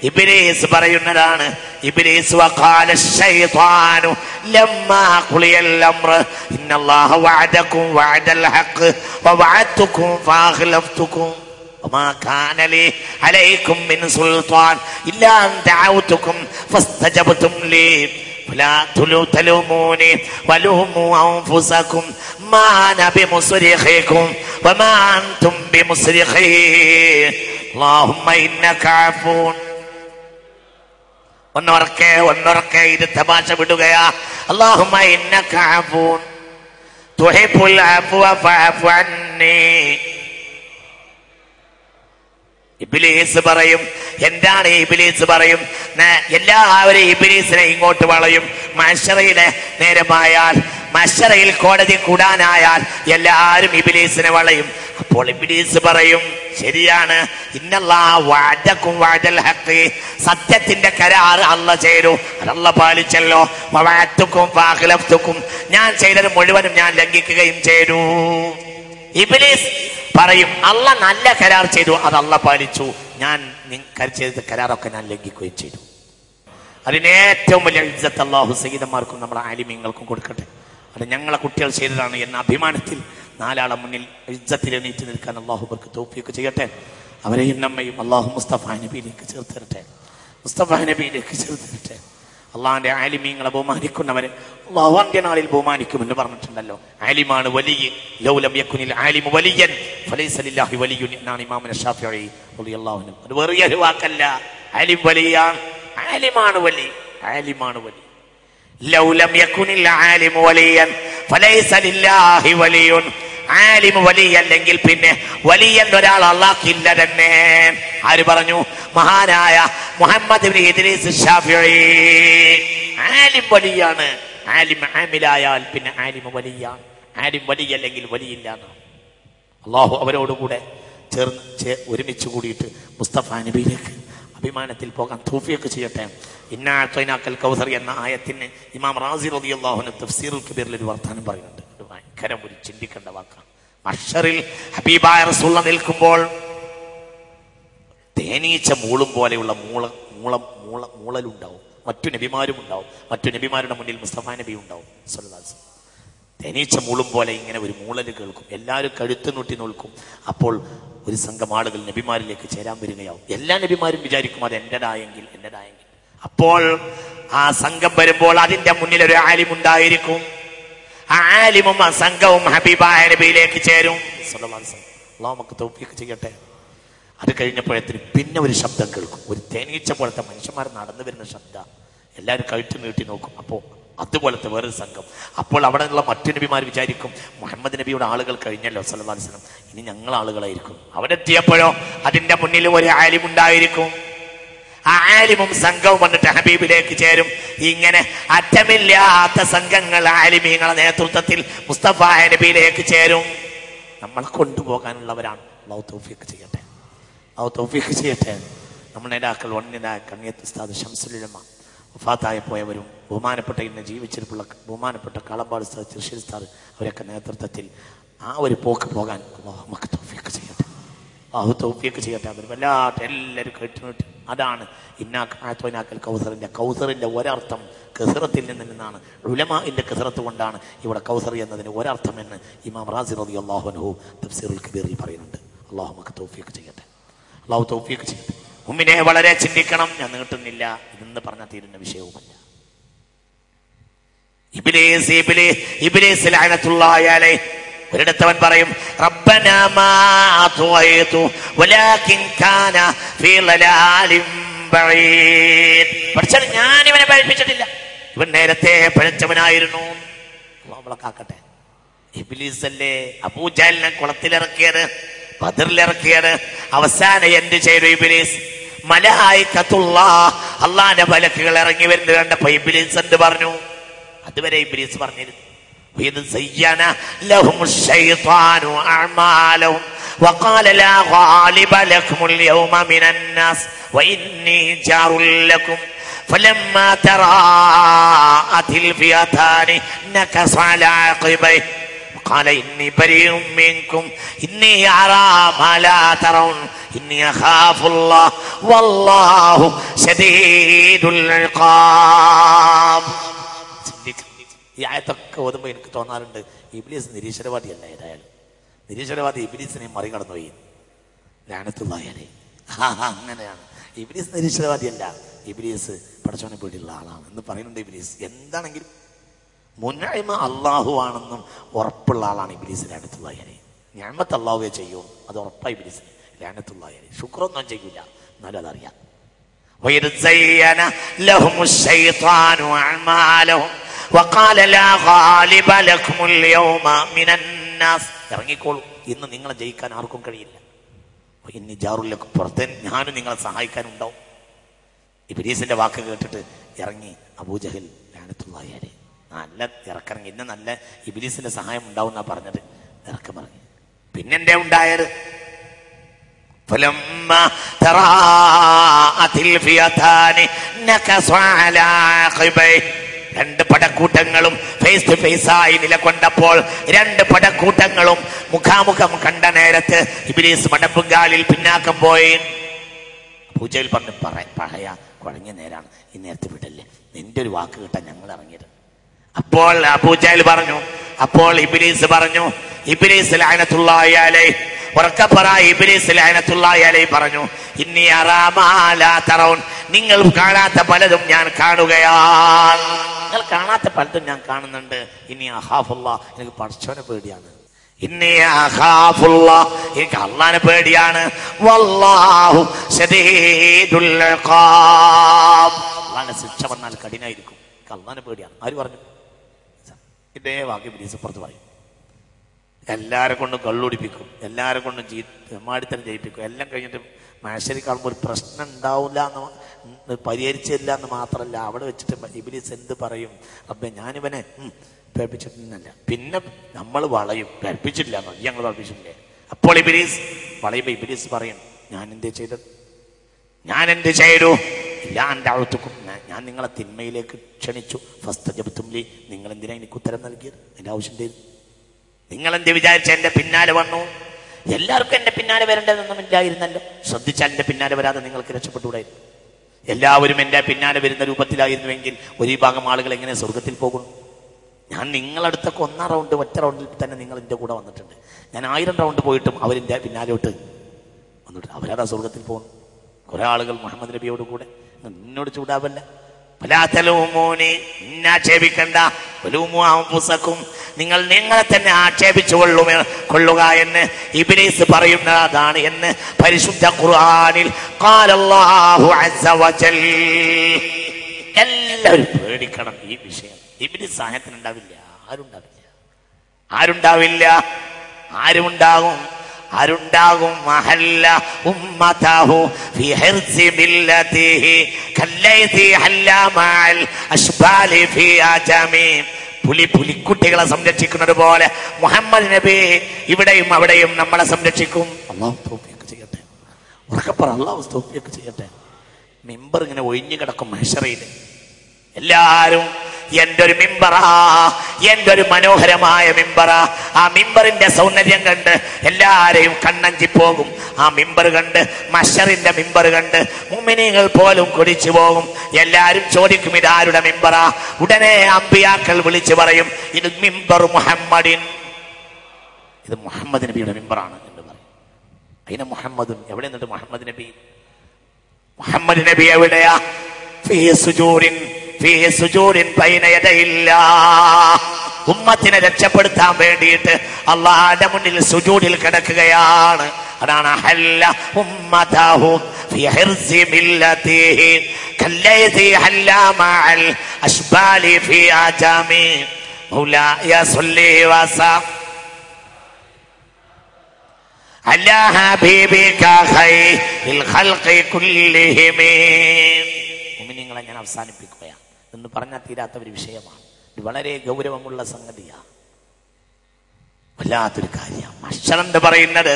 ഇബ്ലീസ് പറയുന്നതാണ്. ഇബ്ലീസ് വഖാല الشيطان لما قضي الأمر إن الله وعدكم وعد الحق ووعدتكم فأخلفتكم وما كان لي عليكم من سلطان إلا أن دعوتكم فاستجبتم لي فلا تلوموني ولوموا أنفسكم ما أنا بمصرخكم وما أنتم بمصرخي اللهم إنك عفو. ഒന്നൊറക്കെ ഇത് തമാശ വിടുകയാ. اللهم إنك عفو تحب العفو فاعف عني. ഇബ്ലീസ് പറയും. എന്താണ് ഇബ്ലീസ് പറയും? എല്ലാവരും ഇബ്ലീസിനെ ഇങ്ങോട്ട് വളയും. മഹ്ശറയിലെ നേരമായാൽ, മഹ്ശറയിൽ കോടതി കൂടാനായാൽ എല്ലാവരും ഇബ്ലീസിനെ വളയും. അപ്പോൾ ഇബ്ലീസ് പറയും ശരിയാണ്, ഇന്നല്ലാഹ വഅദകും വഅദൽ ഹഖ്, സത്യത്തിന്റെ കരാർ അല്ലാഹ് ചെയ്തു, അത് അല്ലാഹ് പാലിച്ചല്ലോ. വഅദതുകും ഫഅഖ്ലഫ്തുകും, ഞാൻ ചെയ്തത് മുഴുവനും ഞാൻ ലംഘിക്കുകയും ചെയ്തു. ഇബ്ലീസ് പറയും അല്ലാഹ് നല്ല കരാർ ചെയ്തു, അത് അല്ലാഹ് പാലിച്ചു, ഞാൻ ചെയ്ത കരാറൊക്കെ ഞാൻ ലംഘിക്കുകയും ചെയ്തു. അതിന് ഏറ്റവും വലിയ ഇജ്ജത്ത് അല്ലാഹു സയ്യിദന്മാർക്കും നമ്മളെ ആലിമീങ്ങൾക്കും കൊടുക്കട്ടെ. അത് ഞങ്ങളെ കുട്ടികൾ ചെയ്തതാണ് എന്ന അഭിമാനത്തിൽ നാലാളെ മുന്നിൽ ഇജ്ജത്തിൽ എണീറ്റ് നിൽക്കാൻ അല്ലാഹു അവർക്ക് തൗഫീഖ് ചെയ്യട്ടെ. അവരെയും നമ്മയും അല്ലാഹു മുസ്തഫ നബിയിലേക്ക് ചേർത്ത് തരട്ടെ. അള്ളാഹിന്റെ ആലിമീങ്ങളെ ബഹുമാനിക്കുന്നവരെ അല്ലാഹു അന്ത്യനാളിൽ ബഹുമാനിക്കുമെന്ന് പറഞ്ഞിട്ടുണ്ടല്ലോ. ആലിമാണ് വലിയ, ലൗലം യകുനിൽ ആലിമു വലിയൻ ഫലൈസ ലില്ലാഹി വലിയുൻ എന്നാണ് ഇമാം ശാഫിഈ റളിയല്ലാഹു അൻഹു. അത് വേറെ വാക്കല്ല. ആലിം വലിയാണ്, ആലിമാണ് വലി. ലൗ ലം യകുനിൽ ആലിമു വലിയൻ ഫലൈസ ലില്ലാഹി വലിയുൻ. ആലിം വലിയ അല്ലെങ്കിൽ പിന്നെ വലിയൻ ഒരാൾ അല്ലാഹ്ക്കില്ല തന്നെ. ആര് പറഞ്ഞു? മഹാനായ മുഹമ്മദ് ഇബ്നു ഇദ്രീസ് ശാഫിഈ. ആലിം വലിയാണ്. ആലിം ആമിലായാൽ പിന്നെ ആലിം വലിയാണ്. ആലിം വലിയ അല്ലെങ്കിൽ വലിയില്ല എന്നാണ്. അള്ളാഹു അവരോടുകൂടെ ചേർന്ന് ഒരുമിച്ച് കൂടിയിട്ട് മുസ്തഫ നബിയിലേക്ക് അഭിമാനത്തിൽ പോകാൻ തൗഫീഖ് ചെയ്യട്ടെ. ഇന്നാ അഅ്തൈനാക്കൽ കൗസർ എന്ന ആയത്തിന് ഇമാം റാസി റളിയല്ലാഹു അൻഹു തഫ്സീറുൽ കബീറിൽ ഒരു വർത്തമാനം പറയുന്നുണ്ട്. ഭയങ്കര ഒരു ചിന്തിക്കേണ്ട വാക്കാണ്. മഹ്ശറിൽ ഹബീബായ റസൂൽ നിൽക്കുമ്പോൾ തേനീച്ച മൂളും പോലെയുള്ള മൂളലുണ്ടാവും. മറ്റു നബിമാരും ഉണ്ടാവും. മറ്റു നബിമാരുടെ മുന്നിൽ മുസ്തഫ നബി ഉണ്ടാവും സ്വല്ലല്ലാഹു അലൈഹി വസല്ലം. തേനീച്ച മൂളും പോലെ ഇങ്ങനെ ഒരു മൂളൽ കേൾക്കും. എല്ലാവരും കഴുത്ത് നോട്ടി നോൽക്കും. അപ്പോൾ ഒരു സംഘം ആളുകൾ നബിമാരിലേക്ക് ചേരാൻ വരികയാവും. എല്ലാ നബിമാരും വിചാരിക്കും അത് എന്റേതായെങ്കിൽ. അപ്പോൾ ആ സംഘം വരുമ്പോൾ അതിന്റെ മുന്നിൽ ഒരു ആലിം ഉണ്ടായിരിക്കും. ആ ആലിമും ആ സംഘവും ഹബീബായ നബിയിലേക്ക് ചേരും. സ്വല്ലല്ലാഹു അലൈഹി വസല്ലം. അല്ലാഹു നമുക്ക് തൗഫീഖ് ചെയ്യട്ടെ. അത് കഴിഞ്ഞപ്പോഴത്തേന് പിന്നെ ഒരു ശബ്ദം കേൾക്കും. ഒരു തേനീച്ച പോലത്തെ മനുഷ്യന്മാർ നടന്നു വരുന്ന ശബ്ദം. എല്ലാവരും കഴുത്ത് നീട്ടി നോക്കും. അപ്പോൾ അതുപോലത്തെ വേറൊരു സംഘം. അപ്പോൾ അവിടെ നിന്നുള്ള മറ്റു നബിമാർ വിചാരിക്കും മുഹമ്മദ് നബിയുടെ ആളുകൾ കഴിഞ്ഞല്ലോ സല്ലല്ലാഹു അലൈഹി വസല്ലം, ഇനി ഞങ്ങൾ ആളുകളായിരിക്കും. അവിടെ എത്തിയപ്പോഴോ അതിന്റെ മുന്നിൽ ഒരു ആലിം ഉണ്ടായിരിക്കും. ആ ആലിമും സംഘവും വന്നിട്ട് ഹബീബിലേക്ക് ചേരും. ഇങ്ങനെ അറ്റമില്ലാത്ത സംഘങ്ങൾ ആലിമീങ്ങളുടെ നേതൃത്വത്തിൽ മുസ്തഫ നബിയിലേക്ക് ചേരും. നമ്മളെ കൊണ്ടുപോകാനുള്ളവരാണ്. അല്ലാഹു തൗഫീഖ് ചെയ്യട്ടെ. നമ്മുടെ നേതാക്കൾ വന്യനായ കണ്ണിയത്ത് ഉസ്താദ് ശംസുൽ ഉലമ വഫാത്തായി പോയവരും ബഹുമാനപ്പെട്ട ഇന്ന് ജീവിച്ചിരിപ്പുള്ള ബഹുമാനപ്പെട്ട കാളമ്പാട് ഉസ്താദ് ചിർശിൽ ഉസ്താദ് അവരൊക്കെ നേതൃത്വത്തിൽ ആ ഒരു പോക്ക് പോകാൻ അല്ലാഹു നമുക്ക് തൗഫീഖ് ചെയ്യട്ടെ. അവർ വല്ലാത്ത എല്ലാവരും കേട്ടുനിട്ട് അതാണ് ഇന്നാക്കൽ കൗസറിന്റെ ഒരർത്ഥം കസറത്തിൽ നിന്നാണ്. ഉലമാഇന്റെ കസറത്ത് കൊണ്ടാണ് ഇവിടെ കൗസർ എന്നതിന് ഒരർത്ഥം എന്ന് ഇമാം റാസി റളിയല്ലാഹു അൻഹു തഫ്സീറുൽ കബീറിൽ പറയുന്നുണ്ട്. അല്ലാഹു നമുക്ക് തൗഫീഖ് ചെയ്യട്ടെ. മുഅ്മിനെ വളരെ ചിന്തിക്കണം. ഞാൻ നീട്ടുന്നില്ല. ഇതെന്ന് പറഞ്ഞാൽ തീരുന്ന വിഷയവുമല്ല. ഇബ്ലീസ് ലഅനത്തുല്ലാഹി അലൈഹി ഒരിടത്തവൻ പറയും റബ്ബനാ മാ അത്വൈതു വലാകിൻ കാന ഫീ ളലാലിൻ ബഈദ്. പഠിച്ചാൽ ഞാൻ ഇവനെ പഴിപ്പിച്ചിട്ടില്ല, ഇവൻ നേരത്തെ പഴിച്ചവനായിരുന്നു. അല്ലാഹു നമ്മളെ കാക്കട്ടെ. ഇബ്ലീസ് അല്ലേ അബൂജഹലിനെ കുളത്തിലിറക്കിയത്, ബദറിലിറക്കിയത്. അവസാനം എന്ത് ചെയ്തു ഇബ്ലീസ്? മലായികത്തുല്ലാഹ് അല്ലാഹുവിന്റെ മലക്കുകൾ ഇറങ്ങി വരുന്നത് കണ്ടപ്പോൾ ഇബ്ലീസ് എന്ത് പറഞ്ഞു? അതുവരെ ഇബ്ലീസ് പറഞ്ഞിരുന്നു وإذ زين لهم الشيطان أعمالهم وقال لا غالب لكم اليوم من الناس وإني جار لكم فلما تراءت الفئتان نكص على عقبيه وقال إني بريء منكم إني أرى ما لا ترون إني أخاف الله والله شديد العقاب. ഈ ആയത്തൊക്കെ ഓതുമ്പോൾ എനിക്ക് തോന്നാറുണ്ട് ഇബ്ലീസ് നിരീശ്വരവാദിയല്ല. ഏതായാലും നിരീശ്വരവാദി ഇബ്ലീസിനെ മറികടന്നുപോയി. ലഅനത്തുല്ലാഹി അലൈഹി. അങ്ങനെയാണ്. ഇബ്ലീസ് നിരീശ്വരവാദിയല്ല, ഇബ്ലീസ് പടച്ചവനെ പേടിയുള്ള ആളാണ് എന്ന് പറയുന്നുണ്ട്. ഇബ്ലീസ് എന്താണെങ്കിലും മുൻഇമ അള്ളാഹു ആണെന്നും ഉറപ്പുള്ള ആളാണ് ഇബ്ലീസ്. ലഅനത്തുല്ലാഹി അലൈഹി. നിഅമത്ത് അള്ളാഹുവേ ചെയ്യും, അത് ഉറപ്പായി ഇബ്ലീസ്. ലഅനത്തുല്ലാഹി അലൈഹി. ശുക്രൊന്നും ചെയ്യില്ല, എന്നാലും അതറിയാം. وإذ زين لهم الشيطان أعمالهم وقال لا غالب لكم اليوم من الناس. ഇറങ്ങിക്കോളൂ, ഇന്ന് നിങ്ങളെ ജയിക്കാൻ ആർക്കും കഴിയില്ല. ഇനി ജാറുലക്കും പുറത്തെ ഞാനും നിങ്ങളെ സഹായിക്കാനുണ്ടാവും. ഇബ്ലീസിന്റെ വാക്ക് കേട്ടിട്ട് ഇറങ്ങി അബൂജഹൽ ലഅനത്തുല്ലാഹി അലൈഹി. നല്ല ഇറക്കിറങ്ങി. ഇന്ന് നല്ല ഇബ്ലീസിന്റെ സഹായം ഉണ്ടാവും എന്നാ പറഞ്ഞത്. ഇറക്കമിറങ്ങി. പിന്നെന്തേ ഉണ്ടായത്? فلما تراءت الفئتان نكص على عقبيه. രണ്ട് പടക്കൂട്ടങ്ങളും ഫേസ് ടു ഫേസ് ആയി നിലകൊണ്ടപ്പോൾ രണ്ട് പടക്കൂട്ടങ്ങളും മുഖാമുഖം കണ്ട നേരത്ത് ഇബ്ലീസ് മടമ്പുകാലിൽ പിന്നാക്കം പോയി. അബൂജഹൽ പറഞ്ഞു പറയാ കുഴങ്ങിയ നേരാണ്, ഈ നേരത്തെ വിടല്ലേ, നിന്റെ ഒരു വാക്ക് കേട്ടാ ഞങ്ങൾ ഇറങ്ങിയത്. അപ്പോൾ അബൂജഹൽ പറഞ്ഞു, അപ്പോൾ ഇബ്ലീസ് പറഞ്ഞു, ഇബ്ലീസ് ലഅനത്തുല്ലാഹി അലൈഹി ഉറക്കപ്പറ. ഇബ്ലീസ് ലഅനത്തുല്ലാഹി അലൈഹി പറഞ്ഞു ഇന്നി അറാ മാ ലാ തറൗൻ. നിങ്ങൾ കാണാത്ത പലതും ഞാൻ കാണുകയാണ്. നിങ്ങൾ കാണാത്ത പലതും ഞാൻ കാണുന്നുണ്ട്. ഇന്നി അഖാഫുല്ലാഹ്, എനിക്ക് പടച്ചവനെ പേടിയാണ്. ഇന്നി അഖാഫുല്ലാഹ്, എനിക്ക് അല്ലാഹുവിനെ പേടിയാണ്. വല്ലാഹു ശദീദുൽ ഇഖാബ്, അല്ലാഹുവിന്റെ ശിക്ഷ വന്നാൽ കഠിനായിരിക്കും. അള്ളാനെ പേടിയാണ്. ആര് പറഞ്ഞു? ഇതേ വാക്ക് ഇബ്ലീസ് പുറത്ത് പറയും. എല്ലാരെ കൊണ്ടും കള്ളുടിപ്പിക്കും, എല്ലാരെ കൊണ്ടും മാടിത്തരം ചെയ്യിപ്പിക്കും. എല്ലാം കഴിഞ്ഞിട്ട് മനുഷ്യരെ കാണുമ്പോൾ ഒരു പ്രശ്നം ഉണ്ടാവില്ല എന്ന് പരിഹരിച്ചില്ല എന്ന് മാത്രമല്ല, അവിടെ വെച്ചിട്ട് ഇബ്ലീസ് എന്ത് പറയും? റബ്ബേ ഞാനിവനെ പേടിപ്പിച്ചിട്ടില്ല. പിന്നെ നമ്മൾ വളയും, പേടിപ്പിച്ചിട്ടില്ല എന്നോ ഞങ്ങൾ പേടിപ്പിച്ചിട്ടില്ലേ? അപ്പോൾ ഇബ്ലീസ് വളയുമ്പോൾ ഇബ്ലീസ് പറയും ഞാൻ എന്ത് ചെയ്തു? ഞാൻ നിങ്ങളെ തിന്മയിലേക്ക് ക്ഷണിച്ചു. ഫസ്തജബ്തുംലി, നിങ്ങൾ എന്തിനാ എനിക്ക് ഉത്തരം നൽകിയത്? അതിന്റെ ആവശ്യം എന്തായിരുന്നു? നിങ്ങൾ എന്ത് വിചാരിച്ച എന്റെ പിന്നാലെ വന്നു? എല്ലാവർക്കും എന്റെ പിന്നാലെ വരേണ്ടതൊന്നും ഇല്ലായിരുന്നല്ലോ. ശ്രദ്ധിച്ചാൽ എന്റെ പിന്നാലെ വരാതെ നിങ്ങൾക്ക് രക്ഷപ്പെട്ടുകൂടായിരുന്നു. എല്ലാവരും എന്റെ പിന്നാലെ വരുന്ന രൂപത്തിലായിരുന്നുവെങ്കിൽ ഒരു വിഭാഗം ആളുകൾ എങ്ങനെ സ്വർഗത്തിൽ പോകുന്നു? ഞാൻ നിങ്ങളടുത്തൊക്കെ 1 റൗണ്ട്, ഒറ്റ റൗണ്ടിൽ തന്നെ നിങ്ങൾ എൻ്റെ കൂടെ വന്നിട്ടുണ്ട്. ഞാൻ 1000 റൗണ്ട് പോയിട്ടും അവരെൻ്റെ പിന്നാലോട്ട് വന്നിട്ട് അവരതാ സ്വർഗത്തിൽ പോകുന്നു. കുറെ ആളുകൾ മുഹമ്മദ് നബിയോട് കൂടെ. എന്നോട് ചൂടാവല്ല, ആക്ഷേപിക്കണ്ട, നിങ്ങൾ നിങ്ങളെ തന്നെ ആക്ഷേപിച്ചു കൊള്ളുക എന്ന് ഇബ്ലീസ് പറയുന്നതാണ് എന്ന് പരിശുദ്ധ ഖുർആനിൽ ഖാലല്ലാഹു അസ്സ വജൽ. എല്ലാവരും പേടിക്കണം ഈ വിഷയം. ഇബ്ലീസ് സാഹത്തിനുണ്ടാവില്ല, ആരുണ്ടാകും മഹല്ല ഉമ്മതഹു ഫി ഹിർസി മില്ലതിഹി കല്ലൈതി ഹല്ലമാൽ അശ്ബാലി ഫി അജമി. പുലിക്കുട്ടികളെ സംരക്ഷിക്കുന്നത് പോലെ മുഹമ്മദ് നബി ഇവിടെയും അവിടെയും നമ്മളെ സംരക്ഷിക്കും. അല്ലാഹു തൗഫീഖ് ചെയ്യട്ടെ. ഉറക്കപ്പറ അല്ലാഹു തൗഫീഖ് ചെയ്യട്ടെ. മിമ്പർ ഇങ്ങനെ ഒഴിഞ്ഞു കിടക്കും മഹ്ശറയിൽ. എല്ലാരും എൻ്റെ ഒരു മിമ്പറാ, എൻ്റെ ഒരു മനോഹരമായ മിമ്പറാ. ആ മിമ്പറിന്റെ സൗന്ദര്യം കണ്ട് എല്ലാരെയും കണ്ണഞ്ചി പോകും. ആ മിമ്പർ കണ്ട്, മഹ്ശറിന്റെ മിമ്പർ കണ്ട് മുഅ്മിനീങ്ങൾ പോലും കൊതിച്ചു പോകും. എല്ലാരും ചോദിക്കും ഇതാരുടെ മിമ്പറാ? ഉടനെ അമ്പിയാക്കൾ വിളിച്ചു പറയും ഇത് മിമ്പർ മുഹമ്മദിൻ, ഇത് മുഹമ്മദ് നബിയുടെ മിമ്പറാണ് എന്ന് പറയും. അതിന് മുഹമ്മദുൻ എവിടെ നിന്നിട്ട് മുഹമ്മദ് നബി എവിടെയാ? ഉമ്മത്തിനെ രക്ഷപ്പെടുത്താൻ വേണ്ടിയിട്ട് അള്ളാഹുവിന്റെ മുന്നിൽ സുജൂദിൽ കിടക്കുകയാണ്. അതാണ് ഹല്ല ഉമ്മതഹു ഫി ഹിർസി മില്ലതിഹി കല്ലൈതി ഹല്ല മഅൽ അശ്ബാലി ഫി അജമി മൗലായ സല്ലി വസല്ലം അലാ ഹബീബിക ഖൈറുൽ ഖൽഖി കുല്ലിഹിം. മുഅ്മിനീങ്ങളെ ഞാൻ അവസാനിപ്പിക്കുകയാണ്. എന്ന് പറഞ്ഞാൽ തീരാത്ത ഒരു വിഷയമാണ്. ഇത് വളരെ ഗൗരവമുള്ള സംഗതിയാണ്, വല്ലാത്തൊരു കാര്യം. മഹ്ശർ എന്ന് പറയുന്നത്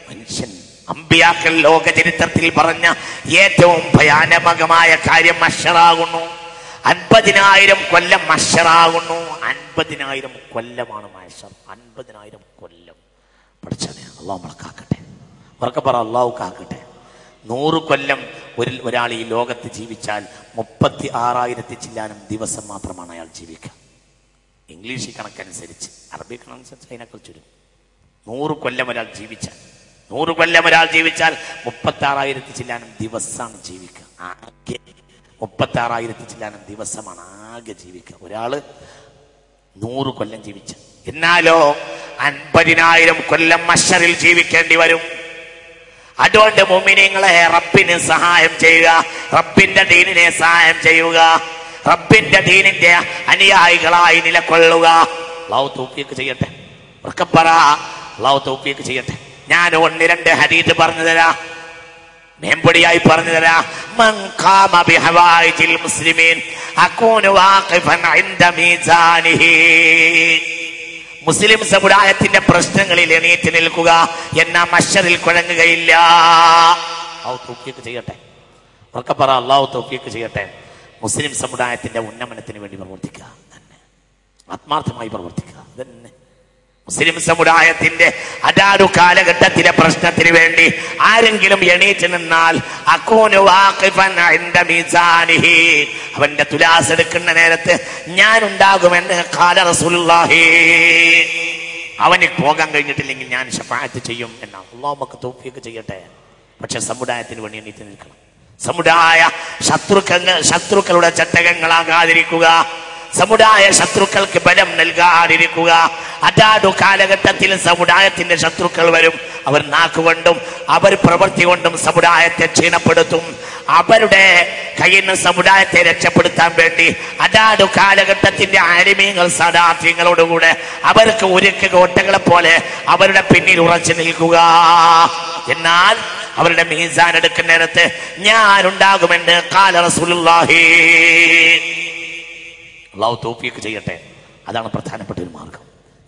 മനുഷ്യൻ, അമ്പിയാക്കൾ ലോക ചരിത്രത്തിൽ പറഞ്ഞ ഏറ്റവും ഭയാനകമായ കാര്യം മഹ്ശറാകുന്നു. 50,000 കൊല്ലം മഹ്ശറാകുന്നു. 50,000 കൊല്ലമാണ് മഹ്ശർ. 50,000 കൊല്ലം. പഠിച്ചത് അള്ളാഹു നമ്മളെ കാക്കട്ടെ. ഉറക്കെ പറ അള്ളാഹു കാക്കട്ടെ. 100 കൊല്ലം ഒരാൾ ഈ ലോകത്ത് ജീവിച്ചാൽ 36,000 ചില്ലാനും ദിവസം മാത്രമാണ് അയാൾ ജീവിക്കുക. ഇംഗ്ലീഷ് കണക്കനുസരിച്ച്, അറബി കണക്കനുസരിച്ച് അതിനേക്കാൾ ചുരുങ്ങും. 100 കൊല്ലം ഒരാൾ ജീവിച്ചാൽ 36,000 ചില്ലാനും ദിവസമാണ് ജീവിക്കുക. ആകെ 36,000 ചില്ലാനും ദിവസമാണ് ആകെ ജീവിക്കുക ഒരാള് 100 കൊല്ലം ജീവിച്ച. എന്നാലോ 50,000 കൊല്ലം മഹ്ശറിൽ ജീവിക്കേണ്ടി വരും. അതുകൊണ്ട് മുഅ്മിനീങ്ങളെ റബ്ബിന് സഹായം ചെയ്യുക, റബ്ബിന്റെ ദീനിനെ സഹായം ചെയ്യുക, റബ്ബിന്റെ ദീനിന്റെ അനുയായികളായി നിലകൊള്ളുക. അല്ലാഹു തൗഫീഖ് ചെയ്യട്ടെ. ഉറക്കപ്പറ അല്ലാഹു തൗഫീഖ് ചെയ്യട്ടെ. ഞാൻ 1-2 ഹദീസ് പറഞ്ഞു തരാം, മേമ്പൊടിയായി പറഞ്ഞു തരാം. മൻ ഖാമ ബിഹവായിജിൽ മുസ്ലിമീൻ അകൂനു വാഖിഫൻ ഇൻദ മീസാനിഹി. മുസ്ലിം സമുദായത്തിന്റെ പ്രശ്നങ്ങളിൽ എണീറ്റ് നിൽക്കുക, എന്നാ മഹ്ശറിൽ കുഴങ്ങുകയില്ല. അല്ലാഹു തൗഫീഖ് ചെയ്യട്ടെ. ഉറക്കപ്പറ അല്ലാഹു തൗഫീഖ് ചെയ്യട്ടെ. മുസ്ലിം സമുദായത്തിന്റെ ഉന്നമനത്തിന് വേണ്ടി പ്രവർത്തിക്കുക, ആത്മാർത്ഥമായി പ്രവർത്തിക്കുക. ഇതന്നെ മുസ്ലിം സമുദായത്തിന്റെ അതാതു കാലഘട്ടത്തിലെ പ്രശ്നത്തിന് വേണ്ടി ആരെങ്കിലും എണീറ്റ് നിന്നാൽ അകൂനു വാഖിഫൻ ഇൻദ മീസാനിഹി, അവന്റെ തുലാസ് എടുക്കുന്ന നേരത്ത് ഞാൻ ഉണ്ടാകുമെന്ന് ഖാല റസൂലുള്ളാഹി. അവന് പോകാൻ കഴിഞ്ഞിട്ടില്ലെങ്കിൽ ഞാൻ ശഫാഅത്ത് ചെയ്യും എന്നാണ്. അല്ലാഹു നമുക്ക് തൗഫീഖ് ചെയ്യട്ടെ. പക്ഷെ സമുദായത്തിന് വേണ്ടി എണീറ്റ് നിൽക്കണം. സമുദായ ശത്രുക്കളുടെ ചട്ടകങ്ങളാകാതിരിക്കുക. സമുദായ ശത്രുക്കൾക്ക് ബലം നൽകാതിരിക്കുക. അതാതു കാലഘട്ടത്തിൽ സമുദായത്തിന്റെ ശത്രുക്കൾ വരും. അവർ നാക്കുകൊണ്ടും അവർ പ്രവൃത്തി കൊണ്ടും സമുദായത്തെ ക്ഷീണപ്പെടുത്തും. അവരുടെ കയ്യിൽ നിന്ന് സമുദായത്തെ രക്ഷപ്പെടുത്താൻ വേണ്ടി അതാതു കാലഘട്ടത്തിന്റെ ആലിമീങ്ങൾ സദാത്യങ്ങളോടുകൂടെ അവർക്ക് ഒരുക്ക കോട്ടകളെ പോലെ അവരുടെ പിന്നിൽ ഉറച്ചു നിൽക്കുക. എന്നാൽ അവരുടെ മീസാൻ എടുക്കുന്ന നേരത്ത് ഞാനുണ്ടാകുമെന്ന് ഖാല റസൂലുള്ളാഹി. അല്ലാഹു തൗഫീഖ് ചെയ്യട്ടെ. അതാണ് പ്രധാനപ്പെട്ട ഒരു മാർഗം.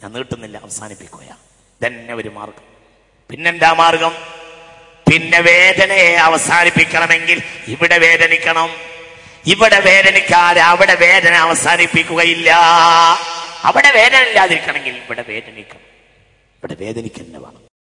ഞാൻ നീട്ടുന്നില്ല, അവസാനിപ്പിക്കുകയാണ്. തന്നെ ഒരു മാർഗം. പിന്നെന്താ മാർഗം? പിന്നെ വേദനയെ അവസാനിപ്പിക്കണമെങ്കിൽ ഇവിടെ വേദനിക്കണം. ഇവിടെ വേദനിക്കാതെ അവിടെ വേദന അവസാനിപ്പിക്കുകയില്ല. അവിടെ വേദന ഇല്ലാതിരിക്കണമെങ്കിൽ ഇവിടെ വേദനിക്കണം. ഇവിടെ വേദനിക്കുന്ന വേണം.